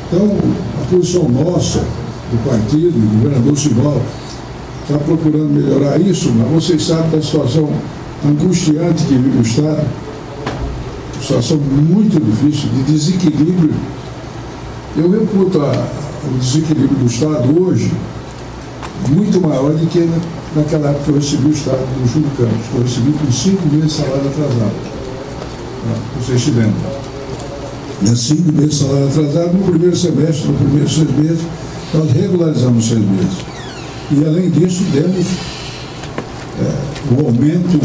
Então a posição nossa, do partido, do governador Sival, está procurando melhorar isso, mas vocês sabem da situação angustiante que vive o Estado, situação muito difícil, de desequilíbrio. Eu reputo o desequilíbrio do Estado hoje muito maior do que naquela época que eu recebi o Estado do Júlio Campos, que eu recebi com 5 meses de salário atrasado. Vocês se lembram? 5 meses de salário atrasado, no primeiro semestre, no primeiro 6 meses, nós regularizamos 6 meses. E além disso, demos o aumento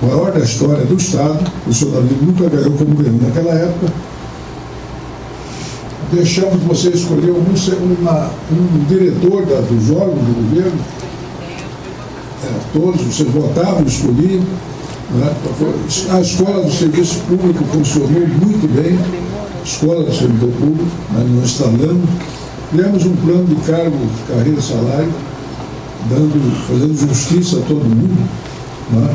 maior da história do Estado. O senhor Davi nunca ganhou como ganhou naquela época. Deixamos você escolher um diretor dos órgãos do governo. Todos, vocês votavam, escolhiam. Né? A escola do serviço público funcionou muito bem. Escola do servidor público, nós instalamos. Criamos um plano de cargo, carreira e salário, fazendo justiça a todo mundo. Né?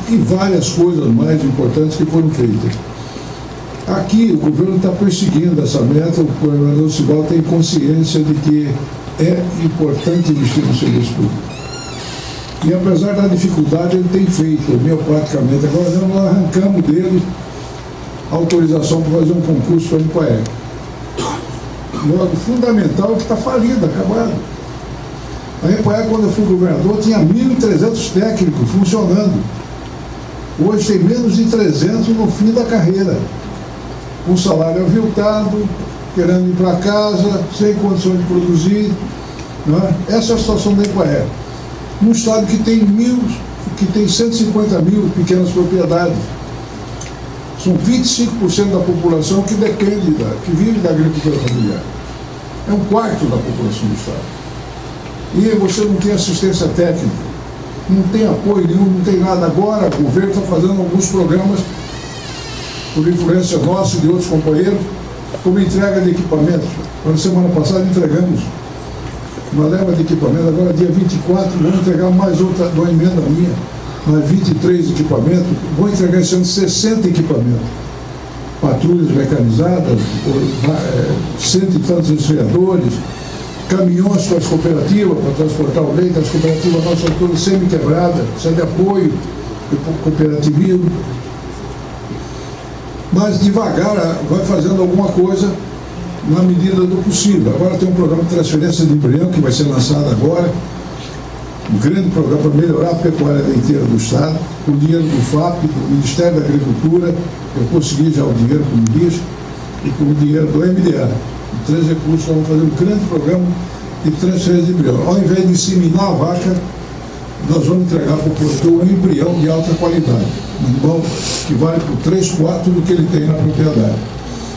E várias coisas mais importantes que foram feitas. Aqui o governo está perseguindo essa meta, o governador Sival tem consciência de que é importante investir no serviço público. E apesar da dificuldade, ele tem feito homeopaticamente. Agora nós arrancamos dele a autorização para fazer um concurso para a Empoé. O fundamental é que está falido, acabado. A Empoé, quando eu fui governador, tinha 1.300 técnicos funcionando. Hoje tem menos de 300 no fim da carreira. Com salário aviltado, querendo ir para casa, sem condições de produzir. Não é? Essa é a situação da Empoé. Num estado que tem 150 mil pequenas propriedades. São 25% da população que depende, que vive da agricultura familiar. É 1/4 da população do estado. E você não tem assistência técnica, não tem apoio nenhum, não tem nada. Agora o governo está fazendo alguns programas, por influência nossa e de outros companheiros, como entrega de equipamentos. Na semana passada entregamos uma leva de equipamento, agora dia 24 vamos entregar mais outra, uma emenda minha, mais 23 equipamentos, vou entregar esse ano 60 equipamentos. Patrulhas mecanizadas, 100 e tantos resfriadores, caminhões para as cooperativas, para transportar o leite, as cooperativas nossas todas semi-quebradas, precisa de apoio, cooperativismo. Mas devagar vai fazendo alguma coisa na medida do possível. Agora tem um programa de transferência de embrião que vai ser lançado agora, um grande programa para melhorar a pecuária leiteira do Estado, com o dinheiro do FAP, do Ministério da Agricultura, eu consegui já o dinheiro com o ministro, e com o dinheiro do MDA. Com 3 recursos, nós vamos fazer um grande programa de transferência de embrião. Ao invés de inseminar a vaca, nós vamos entregar para o produtor um embrião de alta qualidade, um animal que vale por 3/4 do que ele tem na propriedade.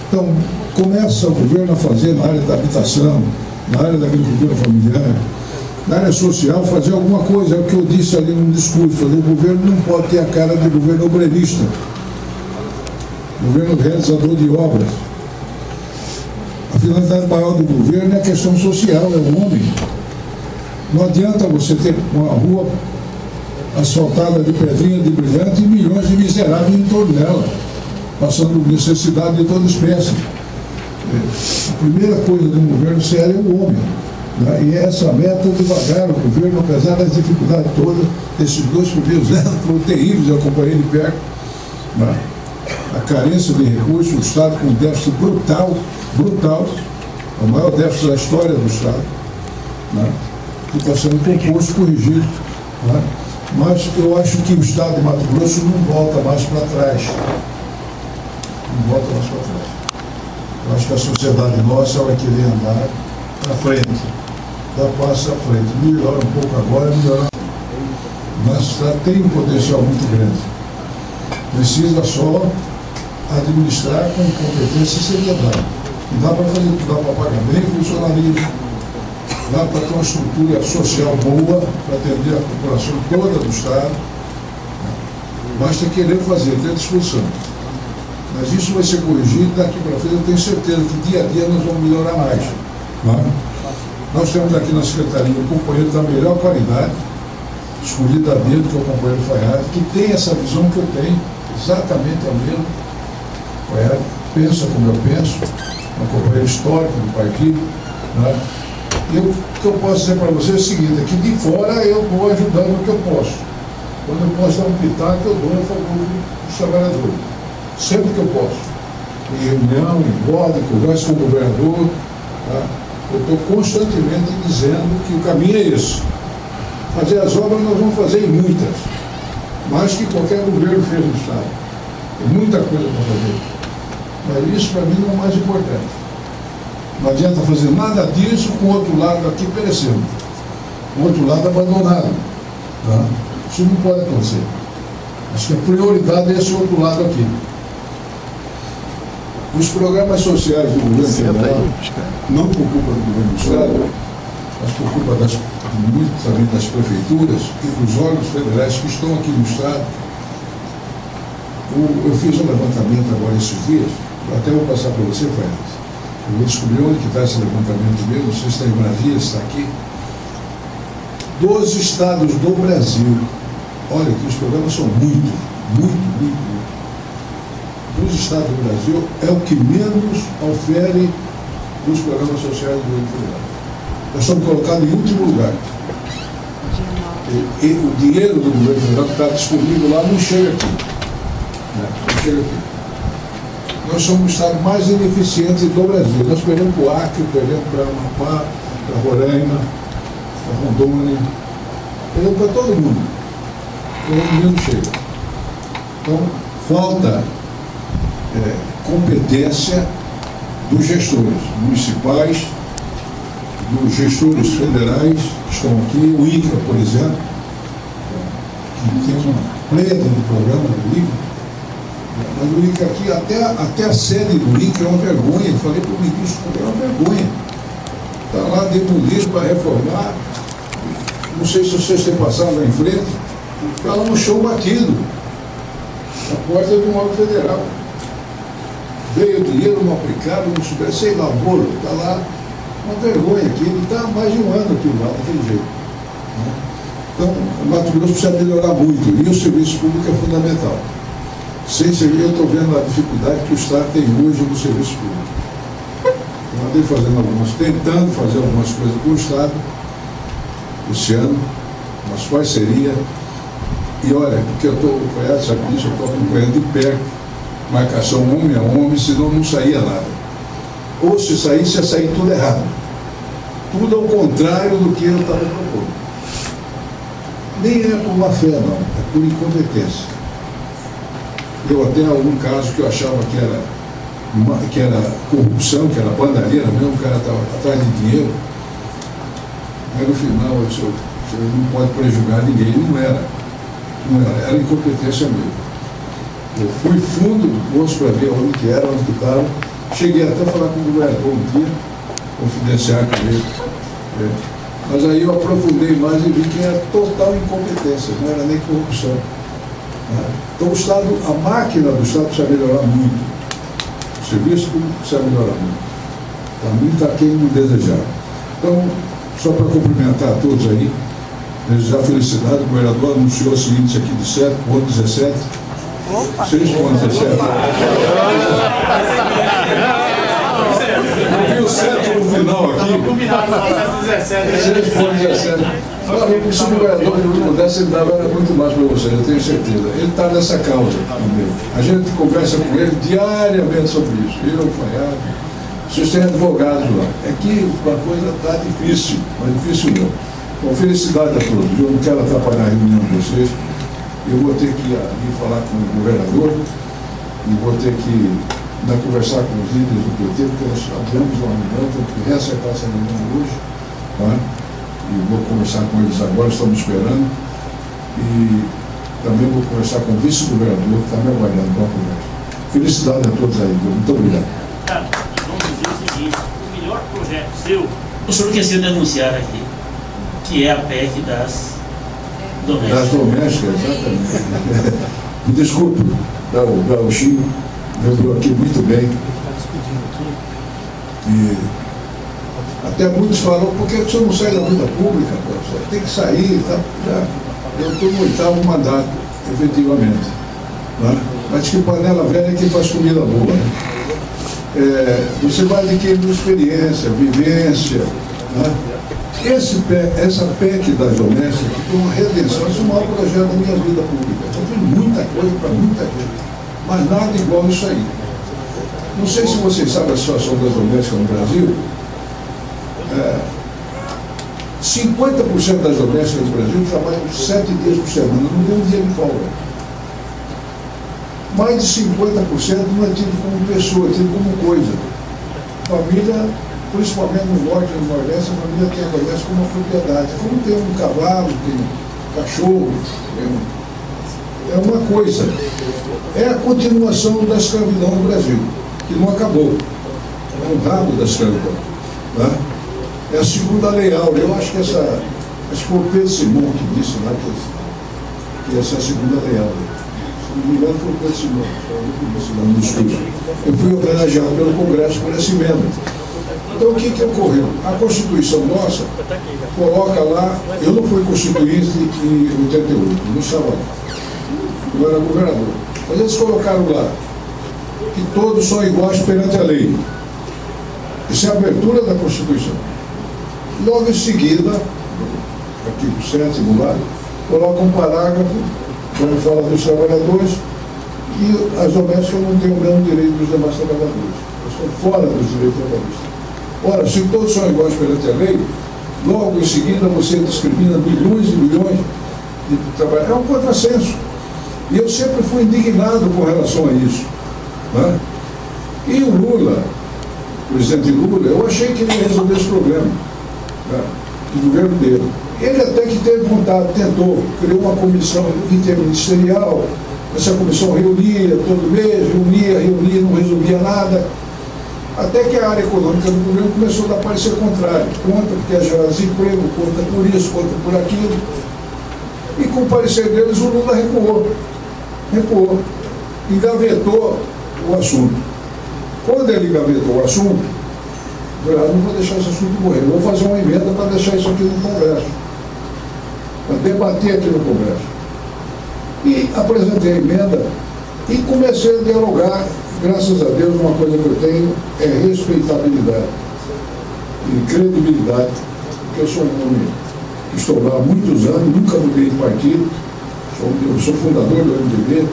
Então, começa o governo a fazer na área da habitação, na área da agricultura familiar, na área social, fazer alguma coisa. É o que eu disse ali no discurso. O governo não pode ter a cara de governo obreirista, governo realizador de obras. A finalidade maior do governo é a questão social, é o homem. Não adianta você ter uma rua asfaltada de pedrinha, de brilhante e milhões de miseráveis em torno dela, passando necessidade de toda espécie. A primeira coisa de um governo sério é o homem. Né? E essa meta, devagar, o governo, apesar das dificuldades todas, esses 2 primeiros anos foram terríveis, eu acompanhei de perto. Né? A carência de recursos, o Estado com um déficit brutal, o maior déficit da história do Estado, né? Que está sendo proposto, corrigido. Né? Mas eu acho que o Estado de Mato Grosso não volta mais para trás. Não volta mais para trás. Eu acho que a sociedade nossa vai querer andar para frente, dar passo à frente. Melhora um pouco agora, melhora. Mas o Estado tem um potencial muito grande. Precisa só administrar com competência e seriedade. E dá para fazer, dá para pagar bem funcionalismo, dá para ter uma estrutura social boa para atender a população toda do Estado. Basta querer fazer, ter discussão. Mas isso vai ser corrigido daqui para frente. Eu tenho certeza que dia a dia nós vamos melhorar mais. Nós temos aqui na Secretaria um companheiro da melhor qualidade, escolhido a dedo, que é o companheiro Faiado, que tem essa visão que eu tenho, exatamente a mesma. Faiado pensa como eu penso, é um companheiro histórico do partido. Né? E o que eu posso dizer para você é o seguinte, é que de fora eu vou ajudando o que eu posso. Quando eu posso dar um pitaco, eu dou a favor dos trabalhadores. Sempre que eu posso. Em reunião, em roda, em conversa com o governador. Tá? Eu estou constantemente dizendo que o caminho é esse. Fazer as obras nós vamos fazer em muitas. Mais que qualquer governo fez no Estado. Tem muita coisa para fazer. Mas isso para mim não é o mais importante. Não adianta fazer nada disso com o outro lado aqui perecendo. O outro lado abandonado. Tá? Isso não pode acontecer. Acho que a prioridade é esse outro lado aqui. Os programas sociais do governo federal, não por culpa do governo do Estado, mas por culpa muito também das prefeituras e dos órgãos federais que estão aqui no Estado. Eu fiz um levantamento agora esses dias, até vou passar para você, Fernando. Eu vou descobrir onde que está esse levantamento mesmo, não sei se está em Brasília, se está aqui. 12 estados do Brasil. Olha que os programas são muito. Dos estados do Brasil é o que menos ofere os programas sociais do governo federal. Nós estamos colocados em último lugar. E o dinheiro do governo federal que está disponível lá não chega aqui. Não chega aqui. Nós somos o estado mais ineficiente do Brasil. Nós perdemos para o Acre, perdemos para Amapá, para Roraima, para Rondônia, perdemos para todo mundo. O dinheiro chega. Então, falta competência dos gestores municipais, dos gestores federais que estão aqui, o INCRA, por exemplo, que tem uma plena do programa do INCRA. Mas o INCRA aqui, até a sede do INCRA é uma vergonha. Eu falei para o ministro, é uma vergonha. Está lá demolido para reformar. Não sei se vocês têm passado lá em frente. Está lá no chão batido. A porta do órgão federal. Veio dinheiro, não aplicado, não souber, sei lá, o bolo, está lá Uma vergonha que ele está há mais de um ano aqui lá, daquele jeito. Né? Então, o Mato Grosso precisa melhorar muito, e o serviço público é fundamental. Sem serviço, eu estou vendo a dificuldade que o Estado tem hoje no serviço público. Eu andei tentando fazer algumas coisas com o Estado esse ano, umas parcerias, e olha, porque eu estou acompanhado, sabe disso, eu estou acompanhando de perto, marcação homem a homem, senão não saía nada. Ou se saísse, ia sair tudo errado. Tudo ao contrário do que eu estava propondo. Nem é por má fé, não, é por incompetência. Eu até algum caso que eu achava que era corrupção, que era bandareira mesmo, o cara estava atrás de dinheiro, mas no final eu disse, você não pode prejudicar ninguém. Não era era incompetência mesmo. Eu fui fundo do poço para ver onde que era, onde que estava. Cheguei até a falar com o governador um dia, confidenciar com ele. Mas aí eu aprofundei mais e vi que era total incompetência, não era nem corrupção. Então o Estado, a máquina do Estado precisa melhorar muito. O serviço público precisa melhorar muito. Está muito aquém do desejado. Então, só para cumprimentar a todos aí, desejar felicidade, o governador anunciou o seguinte aqui de 7,17. 6,17. Eu vi o 7 no final aqui. 6,17. Se o governador pudesse, ele dava muito mais para você, eu tenho certeza. Ele está nessa causa também. A gente conversa com ele diariamente sobre isso. Eu, o Faiado, vocês têm advogados lá. É que a coisa está difícil, mas difícil não. Então, felicidade a todos. Eu não quero atrapalhar a reunião de vocês. Eu vou ter que ir falar com o governador e vou ter que conversar com os líderes do PT, porque nós abrimos uma reunião, temos que reacertar essa reunião hoje. Tá? E vou conversar com eles agora, estamos esperando. E também vou conversar com o vice-governador, que está me aguardando para a conversa. Felicidade a todos aí, muito obrigado. Tá, vamos dizer o seguinte, o melhor projeto seu, o senhor esqueceu de anunciar aqui, que é a PEC das domésticas. Das domésticas, exatamente. Me desculpe, o Chico lembrou aqui muito bem. E até muitos falam, por que você não sai da vida pública? Você tem que sair, tá? Eu estou no 8º mandato, efetivamente. Né? Mas que panela velha é quem faz comida boa. Né? Você vai adquirindo experiência, vivência. Né? Essa PEC das domésticas foi uma redenção, esse é o maior projeto da minha vida pública. Eu fiz muita coisa para muita gente, mas nada igual isso aí. Não sei se vocês sabem a situação das domésticas no Brasil. 50% das domésticas do Brasil trabalham 7 dias por semana, não tem um dia de folga. Mais de 50% não é tido como pessoa, é tido como coisa. Família, principalmente no norte e no nordeste, a família tem a doméstica como uma propriedade. Como tem um cavalo, tem um cachorro, é uma coisa. É a continuação da escravidão no Brasil, que não acabou. É um rabo da escravidão. Tá? É a segunda lei áurea. Eu acho que acho que foi o Pedro Simão que disse lá que essa é a segunda lei áurea. Se não me engano, foi o Pedro Simão que disse lá no discurso. Eu fui homenageado pelo Congresso por essa emenda. Então, o que ocorreu? A Constituição nossa coloca lá, eu não fui constituinte em 88, não estava lá. Eu era governador. Mas eles colocaram lá que todos são iguais perante a lei. Isso é a abertura da Constituição. Logo em seguida, artigo 7º lá, coloca um parágrafo, quando fala dos trabalhadores, que as domésticas não têm o mesmo direito dos demais trabalhadores. Elas estão fora dos direitos trabalhistas. Ora, se todos são iguais perante a lei, logo em seguida você discrimina milhões e milhões de trabalhadores. É um contrassenso. E eu sempre fui indignado com relação a isso. Né? E o Lula, o presidente Lula, eu achei que ele ia resolver esse problema. Do governo dele. Ele até que teve vontade, tentou, criou uma comissão interministerial, essa comissão reunia todo mês, reunia, não resolvia nada, até que a área econômica do governo começou a parecer contrário, contra porque ia gerar desemprego, contra por isso, contra por aquilo, e com o parecer deles o Lula recuou, engavetou o assunto. Quando ele engavetou o assunto, vereador não vou deixar esse assunto morrer. Eu vou fazer uma emenda para deixar isso aqui no Congresso, para debater aqui no Congresso. E apresentei a emenda e comecei a dialogar. Graças a Deus, uma coisa que eu tenho é respeitabilidade e credibilidade, porque eu sou um homem que estou lá há muitos anos, nunca mudei de partido, eu sou fundador do MDB,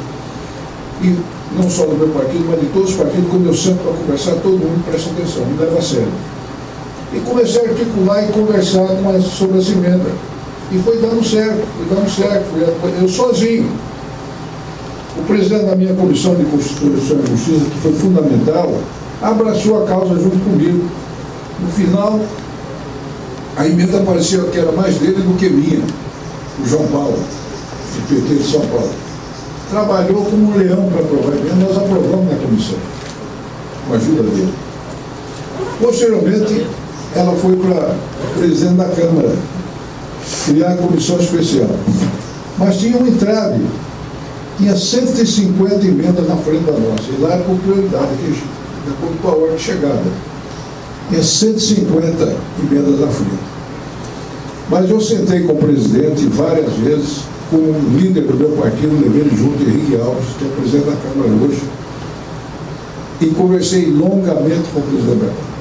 e não só do meu partido, mas de todos os partidos. Quando eu sento para conversar, todo mundo presta atenção, me leva a sério. E comecei a articular e conversar sobre essa emenda. E foi dando certo, eu sozinho. O presidente da minha comissão de Constituição e Justiça, que foi fundamental, abraçou a causa junto comigo. No final, a emenda parecia que era mais dele do que minha, o João Paulo, do PT de São Paulo. Trabalhou como um leão para aprovar a emenda, nós aprovamos na comissão, com a ajuda dele. Posteriormente, ela foi para o presidente da Câmara, criar a comissão especial. Mas tinha um entrave, tinha 150 emendas na frente da nossa, e lá era por prioridade, de acordo com a ordem de chegada. Tinha 150 emendas na frente. Mas eu sentei com o presidente várias vezes, com o líder do meu partido, levei ele junto, Henrique Alves, que é o presidente da Câmara hoje, e conversei longamente com o presidente da Câmara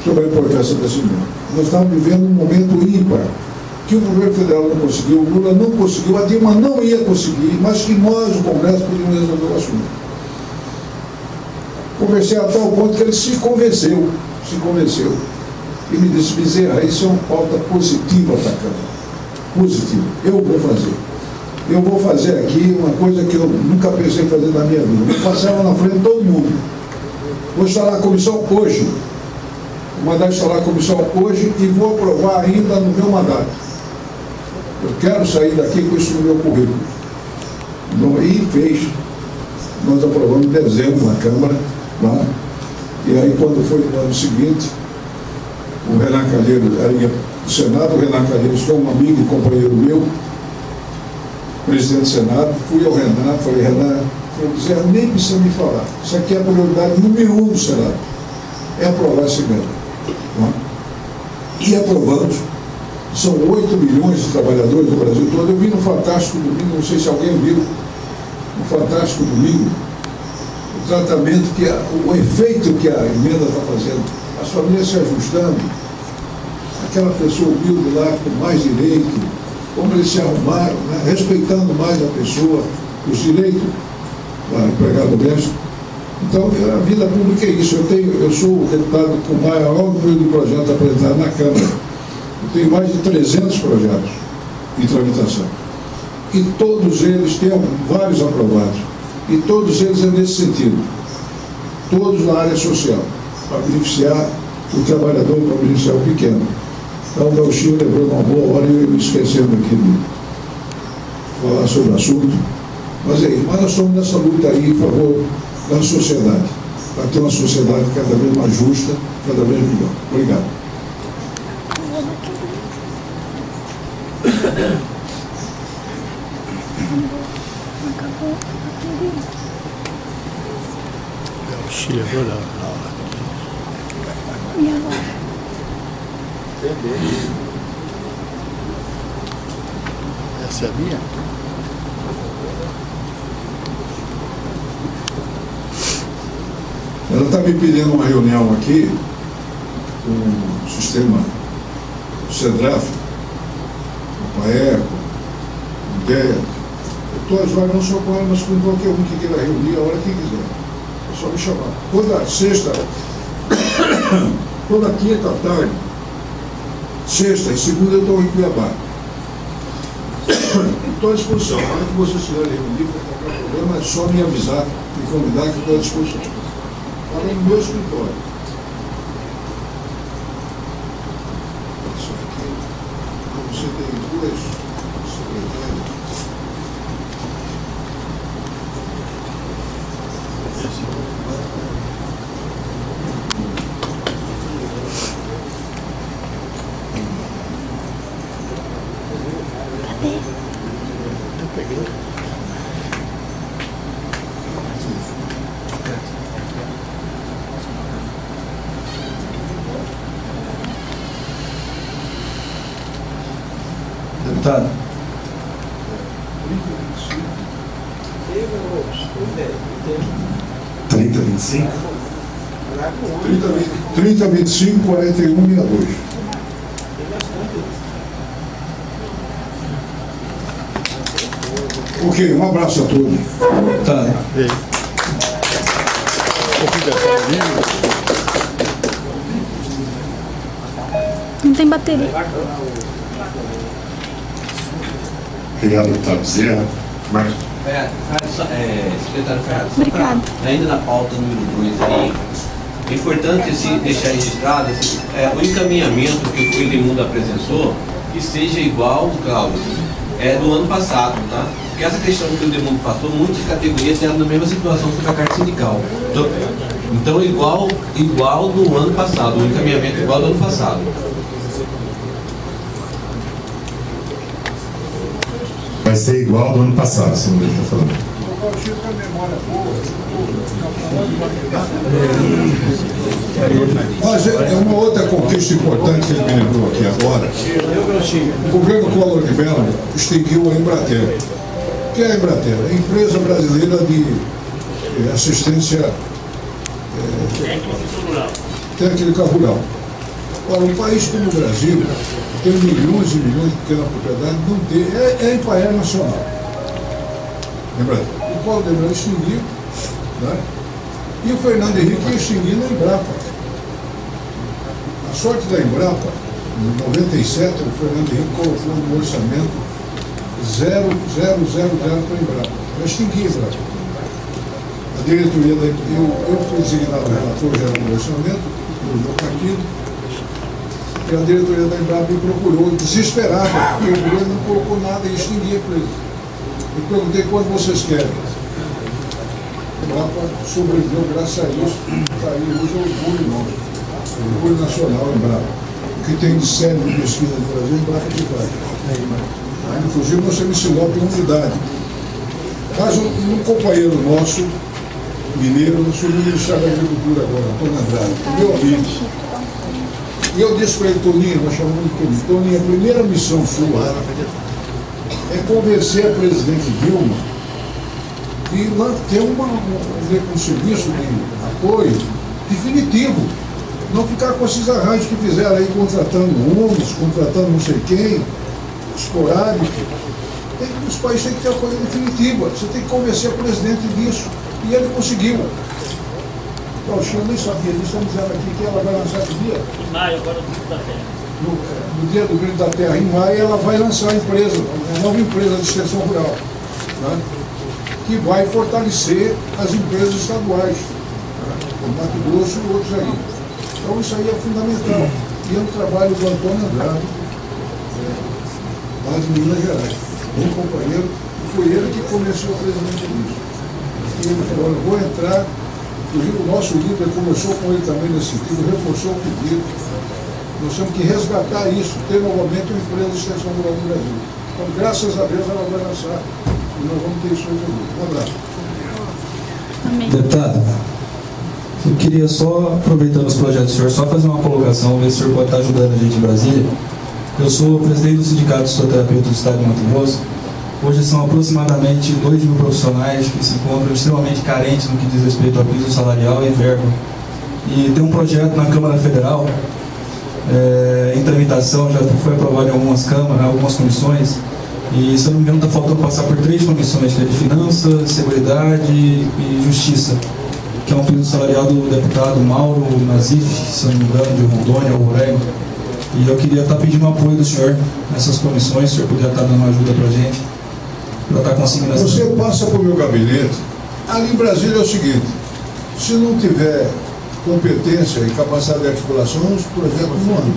sobre a importância dessa emenda. Nós estamos vivendo um momento ímpar, que o governo federal não conseguiu, o Lula não conseguiu, a Dilma não ia conseguir, mas que nós, o Congresso, podíamos resolver o assunto. Conversei a tal ponto que ele se convenceu, e me disse: Bezerra, isso é uma pauta positiva para a Câmara. Positivo, eu vou fazer aqui uma coisa que eu nunca pensei em fazer na minha vida, vou passar ela na frente de todo mundo, vou instalar a comissão hoje, vou mandar instalar a comissão hoje e vou aprovar ainda no meu mandato. Eu quero sair daqui com isso no meu currículo. E fez, nós aprovamos em dezembro na Câmara, lá, e aí quando foi no ano seguinte, o Renan Calheiros do Senado, o Renan Calheiros, que é um amigo e companheiro meu, presidente do Senado, fui ao Renan, falei: Renan, Zé, nem precisa me falar, isso aqui é a prioridade número 1 do Senado, é aprovar esse emenda. E aprovamos. São 8 milhões de trabalhadores do Brasil todo. Eu vi no Fantástico Domingo, não sei se alguém viu, no Fantástico Domingo, o tratamento, o efeito que a emenda está fazendo, as famílias se ajustando, aquela pessoa humilde lá com mais direito, como eles se arrumaram, né? Respeitando mais a pessoa, os direitos do empregado doméstico. Então, a vida pública é isso. Eu sou o deputado com o maior número de projetos apresentados na Câmara. Eu tenho mais de 300 projetos em tramitação. E todos eles têm vários aprovados. E todos eles é nesse sentido. Todos na área social, para beneficiar o trabalhador, para beneficiar o pequeno. Então, o Gauchinho lembrou uma boa hora e eu ia me esquecendo aqui de falar sobre o assunto. Mas é isso. Mas nós estamos nessa luta aí em favor da sociedade, para ter uma sociedade cada vez mais justa, cada vez melhor. Obrigado. Chegou na hora. E agora? Essa é a minha? Ela está me pedindo uma reunião aqui com o sistema CEDRAF, o PAECO, o IDEA. Eu estou às horas não só com ela, mas com qualquer um que queira reunir a hora que quiser. É só me chamar. Toda sexta, toda quinta à tarde, sexta e segunda eu estou em Cuiabá. Estou à disposição. A hora que vocês quiserem reunir, para qualquer problema, é só me avisar, me convidar que estou à disposição. Está no meu escritório. Isso aqui, você tem duas secretárias. Cadê? Eu peguei. Deputado. 3025? 3025 4162. Ok, um abraço a todos. Tá. Não tem bateria. Obrigado, deputado Bezerra. Marcos. Secretário Ferrado, Obrigado. Ainda na pauta número 2 aí, é importante deixar registrado o encaminhamento que o Filimundo apresentou, que seja igual, Cláudio, do ano passado, tá? Porque essa questão que o Filimundo passou, muitas categorias eram na mesma situação sobre a carta sindical. Então igual do ano passado, o encaminhamento igual do ano passado. Vai ser igual do ano passado, segundo ele está falando. Mas é uma outra conquista importante que ele me lembrou aqui agora. O governo Collor de Mello extinguiu a Embratel. O que é a Embratel? É a empresa brasileira de assistência técnica rural. Ora, um país como o Brasil tem milhões e milhões de pequenas propriedades, não tem, é empresário nacional. Lembra? O Collor de Mello extinguiu, né? E o Fernando Henrique ia extinguir na Embrapa. A sorte da Embrapa, em 97, o Fernando Henrique colocou no orçamento 0,000 para a Embrapa. Para extinguir a Embrapa. A diretoria da eu fui designado relator geral do orçamento, do meu partido, e a diretoria da Embrapa me procurou, desesperada, porque o governo não colocou nada e extinguia a empresa. Eu perguntei quanto vocês querem. A Embrapa sobreviveu graças a isso, está aí hoje é orgulho nosso, orgulho nacional Embrapa. O que tem de sério de pesquisa no Brasil, Embrapa que faz. Inclusive nós temos Sinop em unidade. Mas um companheiro nosso, mineiro, nós somos Ministério da Agricultura agora, Antônio Andrade, meu amigo. E eu disse para ele, Toninho, nós chamamos de Toninho, a primeira missão sua é convencer a presidente Dilma de ter um serviço de apoio definitivo. Não ficar com esses arranjos que fizeram aí, contratando ONGs, contratando não sei quem, esporádico. Os países têm que ter uma coisa definitiva. Você tem que convencer a presidente disso. E ele conseguiu. O Chile nem sabia disso, estamos dizendo aqui que ela vai lançar que dia? Em maio, agora no Grito da Terra. No dia do Grito da Terra, em maio, ela vai lançar a empresa, uma nova empresa de extensão rural, né? Que vai fortalecer as empresas estaduais, como Mato Grosso e outros aí. Então isso aí é fundamental. E é um trabalho do Antônio Andrade, lá de Minas Gerais. Um companheiro, foi ele que convenceu o presidente disso. E ele falou, eu vou entrar. Inclusive o nosso líder conversou com ele também nesse sentido, reforçou o pedido. Nós temos que resgatar isso, ter novamente uma empresa de extensão rural no Brasil. Então, graças a Deus, ela vai lançar e nós vamos ter isso resolvido. Um abraço. Deputado, eu queria só, aproveitando os projetos do senhor, só fazer uma colocação, ver se o senhor pode estar ajudando a gente em Brasília. Eu sou presidente do Sindicato de Fisioterapeutas do Estado de Mato Grosso. Hoje são aproximadamente 2.000 profissionais que se encontram extremamente carentes no que diz respeito ao piso salarial e verba. E tem um projeto na Câmara Federal, em tramitação, já foi aprovado em algumas câmaras, algumas comissões, e se eu não me engano está faltando passar por 3 comissões, que é de Finanças, Seguridade e Justiça, que é um piso salarial do deputado Mauro Nazif, se eu não me engano, de Rondônia ou Roraima. E eu queria estar pedindo o apoio do senhor nessas comissões, se o senhor puder estar dando uma ajuda para a gente. Você passa para o meu gabinete. Ali em Brasília é o seguinte: se não tiver competência e capacidade de articulação, os projetos não andam.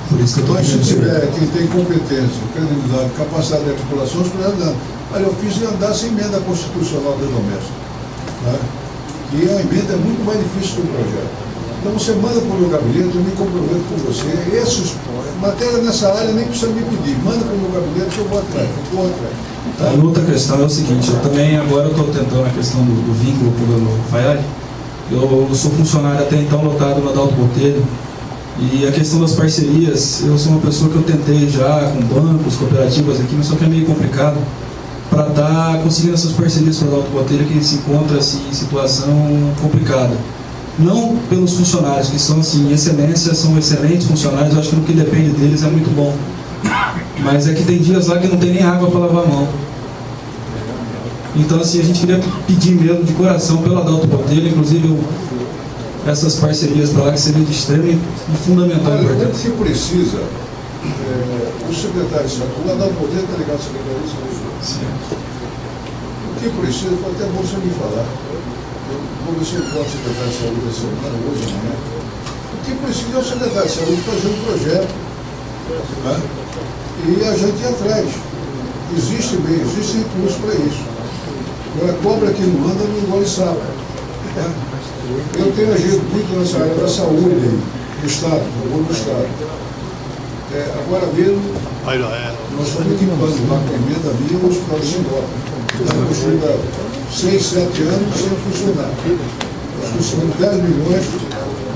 Por isso que eu estou pedindo. Mas se tiver quem tem competência, credibilidade, capacidade de articulação, os projetos andam. Olha, eu fiz andar sem emenda constitucional da doméstica, né? E a emenda é muito mais difícil que o projeto. Então você manda para o meu gabinete, eu me comprometo com você. Matéria nessa área nem precisa me pedir. Manda para o meu gabinete que eu vou atrás. A outra questão é o seguinte, eu também agora estou tentando a questão do vínculo com o Faiali. Eu sou funcionário até então lotado no Adalto Botelho E a questão das parcerias, eu sou uma pessoa que eu tentei já com bancos, cooperativas aqui, mas só que é meio complicado para estar conseguindo essas parcerias para o Adalto Botelho, que se encontra assim, em situação complicada. Não pelos funcionários, que são assim, em excelência, são excelentes funcionários, eu acho que no que depende deles é muito bom. Mas é que tem dias lá que não tem nem água para lavar a mão. Então assim, a gente queria pedir mesmo de coração pelo Adalto Botelho, inclusive essas parcerias para lá que seriam de extrema e fundamental importância. O que precisa, o secretário de saúde, o Adalto Botelho está ligado ao secretário de saúde. O que precisa, foi até bom você me falar. Eu vou ver se eu encontro o secretário de saúde essa semana, hoje, amanhã. O que precisa é o secretário de saúde fazer um projeto, né? E a gente ir atrás. Existe meio, existe recurso para isso. Agora, cobra que não anda, não engole sapo. Né? Eu tenho agido muito nessa área da saúde aí, do Estado, do governo do Estado. Agora mesmo, nós estamos equipando lá com a emenda minha o Hospital de Sinop. Estamos construindo há 6, 7 anos sem funcionar. Nós conseguimos 10 milhões,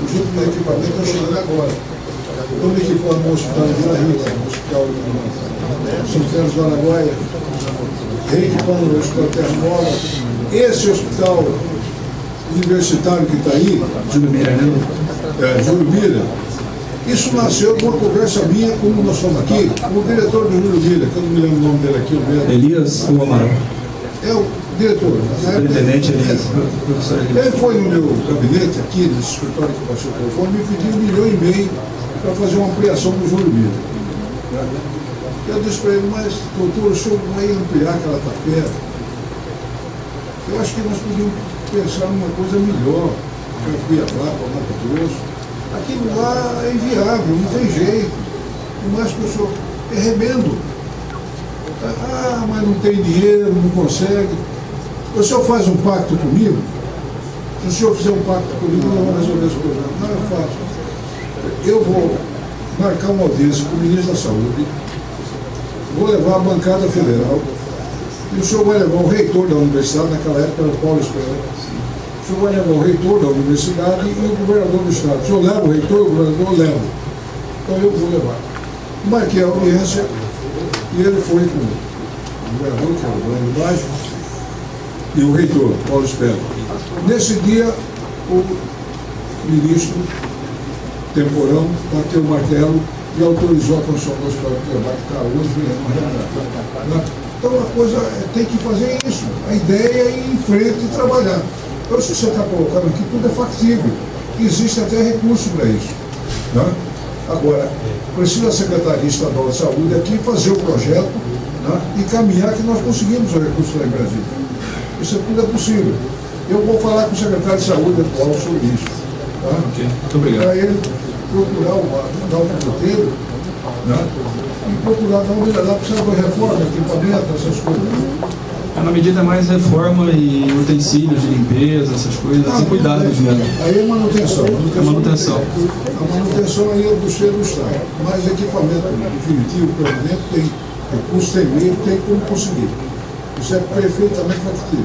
os últimos equipamentos estão chegando agora. Estamos equipando o Hospital de Vila Rica, o Hospital de São Félix do Araguaia, reequipando o Hospital Terra Nova. Esse hospital universitário que está aí, Júlio Mira, isso nasceu de uma conversa minha, como nós estamos aqui, com o diretor do Júlio Mira, que eu não me lembro o nome dele aqui, o mesmo. Elias ou Amaral? É o diretor. Superintendente Elias. Ele foi no meu gabinete aqui, nesse escritório que passou pelo fone, me pediu R$1,5 milhão para fazer uma ampliação do Júlio Mira. Eu disse para ele, mas doutor, o senhor vai ampliar aquela tapera? Eu acho que nós podíamos pensar numa coisa melhor, para Cuiabá, para Mato Grosso. Aquilo lá é inviável, não tem jeito. Por mais que o senhor é remendo. Mas não tem dinheiro, não consegue. O senhor faz um pacto comigo? Se o senhor fizer um pacto comigo, nós vamos resolver esse problema. Não é fácil. Eu vou marcar uma audiência com o ministro da Saúde, vou levar a bancada federal, e o senhor vai levar o reitor da universidade, naquela época era o Paulo Espera. O senhor vai levar o reitor da universidade e o governador do estado. O senhor leva o reitor, o governador leva. Então eu vou levar. Marquei a audiência e ele foi com o governador, que era o Grande Baixo, e o reitor, Paulo Espera. Nesse dia, o ministro Temporão bateu o martelo e autorizou a construção do hospital de Cuiabá, que está hoje virando uma realidade. Então a coisa tem que fazer isso. A ideia é ir em frente e trabalhar. Então se você está colocando aqui, tudo é factível. Existe até recurso para isso. Né? Agora, precisa a Secretaria Estadual de Saúde aqui fazer o projeto, né, e caminhar que nós conseguimos o recurso lá em Brasília. Isso tudo é possível. Eu vou falar com o secretário de Saúde atual sobre isso. Tá? Okay. Muito obrigado. Para ele procurar dar o roteiro, né? E procurar dar uma melhorada, precisa de reforma, equipamento, essas coisas. Na medida mais reforma e utensílios de limpeza, essas coisas, e cuidados mesmo. Aí é manutenção. A manutenção aí é do cheiro do Estado. Mas equipamento definitivo, permanente, tem recurso, tem meio, tem como conseguir. Isso é perfeitamente factível.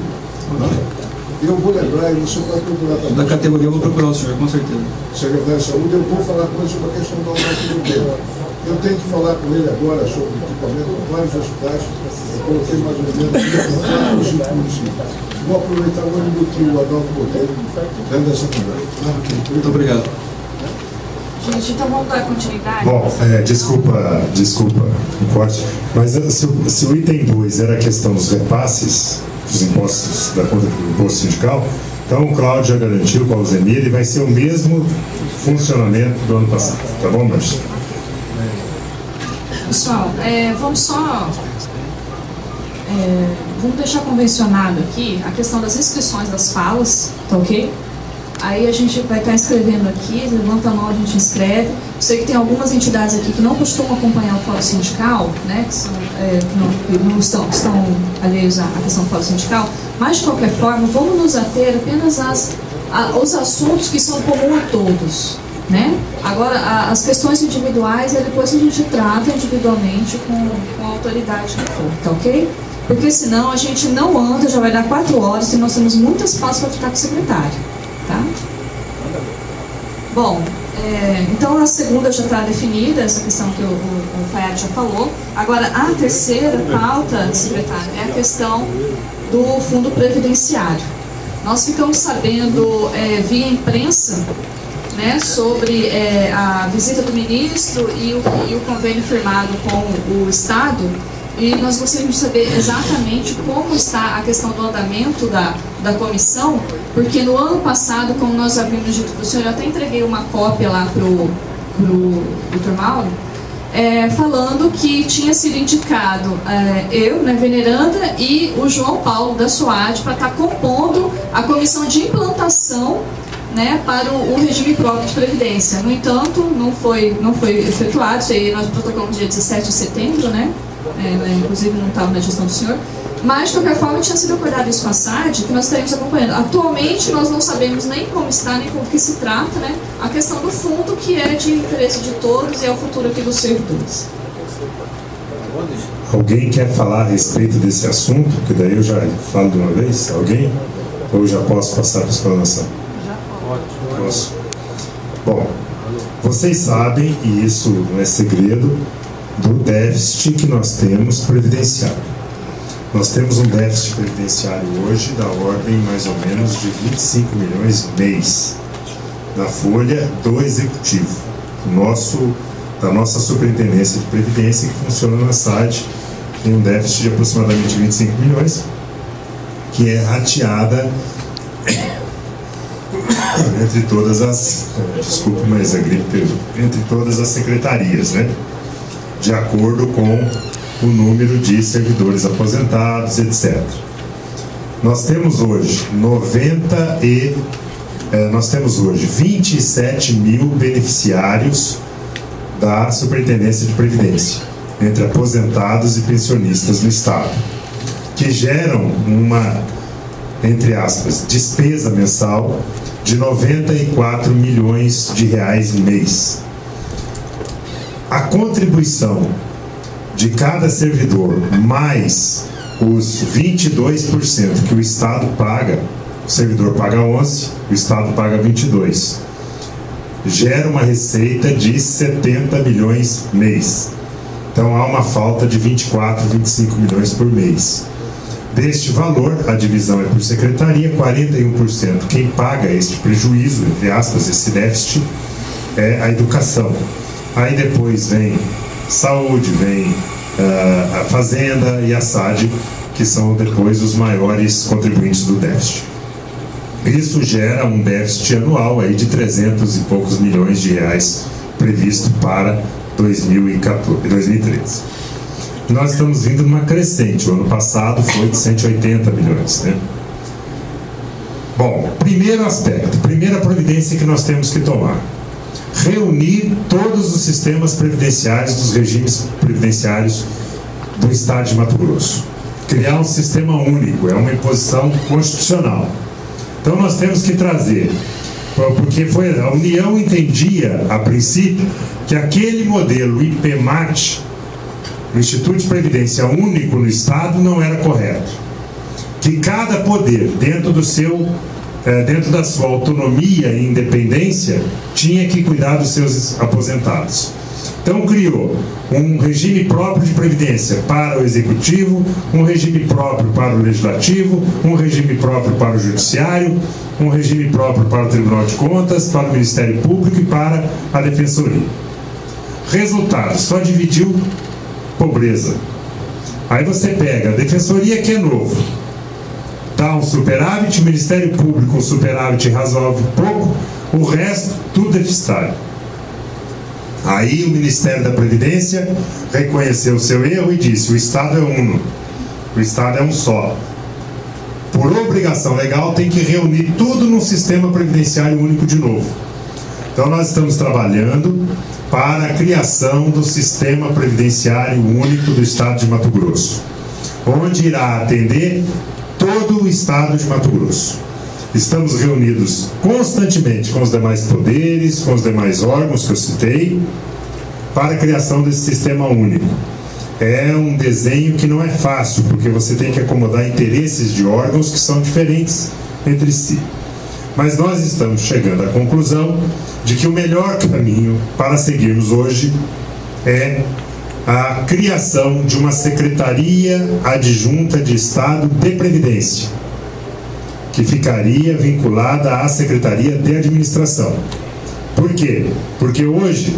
Eu vou lembrar, e você vai procurar também. Da categoria eu vou procurar o senhor, com certeza. Secretário de Saúde, eu vou falar com ele sobre a questão da autonomia. Eu tenho que falar com ele agora sobre o equipamento de vários hospitais. Eu coloquei mais ou menos 5 municípios. Vou aproveitar agora e embutir o Adalto Botelho dentro dessa conversa. Muito obrigado. Gente, então vamos dar continuidade. Bom, desculpa o corte, mas se o item 2 era a questão dos repasses, dos impostos, da conta do imposto sindical, então o Cláudio já garantiu com o Alzemir e vai ser o mesmo funcionamento do ano passado. Tá bom, Márcio? Pessoal, vamos deixar convencionado aqui a questão das inscrições das falas, tá ok? Aí a gente vai estar escrevendo aqui, levanta a mão, a gente inscreve. Eu sei que tem algumas entidades aqui que não costumam acompanhar o fórum sindical, né, que estão alheios à questão do fórum sindical, mas de qualquer forma, vamos nos ater apenas aos assuntos que são comuns a todos. Né? Agora, as questões individuais, depois a gente trata individualmente com a autoridade que for, tá ok? Porque senão a gente não anda, já vai dar 4 horas e nós temos muito espaço para ficar com o secretário, tá? Bom, Então a segunda já está definida, essa questão que o Fayad já falou. Agora, a terceira pauta, secretário, é a questão do fundo previdenciário. Nós ficamos sabendo via imprensa, né, sobre a visita do ministro e o convênio firmado com o Estado, e nós gostaríamos de saber exatamente como está a questão do andamento da comissão, porque no ano passado, como nós havíamos dito para o senhor, eu até entreguei uma cópia lá para o Dr. Mauro, falando que tinha sido indicado eu, né, veneranda, e o João Paulo da SUAD para estar compondo a comissão de implantação, né, para o regime próprio de previdência. No entanto, não foi efetuado, isso aí nós protocolamos dia 17 de setembro, né, inclusive não estava na gestão do senhor, mas de qualquer forma tinha sido acordado isso com a SAD, que nós estaremos acompanhando. Atualmente nós não sabemos nem como está, nem como que se trata, né, a questão do fundo, que é de interesse de todos e é o futuro aqui dos servidores. Alguém quer falar a respeito desse assunto? Que daí eu já falo de uma vez? Alguém? Ou já posso passar para a explanação? Posso. Bom, vocês sabem, e isso não é segredo, do déficit que nós temos previdenciário. Nós temos um déficit previdenciário hoje da ordem mais ou menos de 25 milhões mês na folha do Executivo, da nossa Superintendência de Previdência, que funciona na SAD, tem um déficit de aproximadamente 25 milhões, que é rateada entre todas as, desculpe, mas a gripe, entre todas as secretarias, né? De acordo com o número de servidores aposentados, etc. Nós temos hoje 27 mil beneficiários da Superintendência de Previdência, entre aposentados e pensionistas no Estado, que geram uma, entre aspas, despesa mensal de 94 milhões de reais mês. A contribuição de cada servidor, mais os 22% que o Estado paga, o servidor paga 11%, o Estado paga 22%, gera uma receita de 70 milhões mês. Então há uma falta de 24, 25 milhões por mês. Deste valor, a divisão é por secretaria, 41%. Quem paga este prejuízo, entre aspas, esse déficit, é a educação. Aí depois vem saúde, vem a fazenda e a SAD, que são depois os maiores contribuintes do déficit. Isso gera um déficit anual aí de 300 e poucos milhões de reais previsto para 2013. Nós estamos vindo numa crescente. O ano passado foi de 180 milhões, né? Bom, primeiro aspecto, primeira providência que nós temos que tomar: reunir todos os sistemas previdenciários dos regimes previdenciários do Estado de Mato Grosso. Criar um sistema único, é uma imposição constitucional. Então nós temos que trazer, porque a União entendia, a princípio, que aquele modelo IPMAT, o Instituto de Previdência Único no Estado, não era correto. Que cada poder, dentro da sua autonomia e independência, tinha que cuidar dos seus aposentados. Então criou um regime próprio de previdência para o Executivo, um regime próprio para o Legislativo, um regime próprio para o Judiciário, um regime próprio para o Tribunal de Contas, para o Ministério Público e para a Defensoria. Resultado, só dividiu pobreza. Aí você pega a Defensoria, que é novo, dá um superávit, o Ministério Público um superávit razoável pouco, o resto tudo deficitário. Aí o Ministério da Previdência reconheceu o seu erro e disse: o Estado é uno, o Estado é um só. Por obrigação legal tem que reunir tudo num sistema previdenciário único de novo. Então nós estamos trabalhando para a criação do Sistema Previdenciário Único do Estado de Mato Grosso, onde irá atender todo o Estado de Mato Grosso. Estamos reunidos constantemente com os demais poderes, com os demais órgãos que eu citei, para a criação desse sistema único. É um desenho que não é fácil, porque você tem que acomodar interesses de órgãos que são diferentes entre si. Mas nós estamos chegando à conclusão de que o melhor caminho para seguirmos hoje é a criação de uma Secretaria Adjunta de Estado de Previdência, que ficaria vinculada à Secretaria de Administração. Por quê? Porque hoje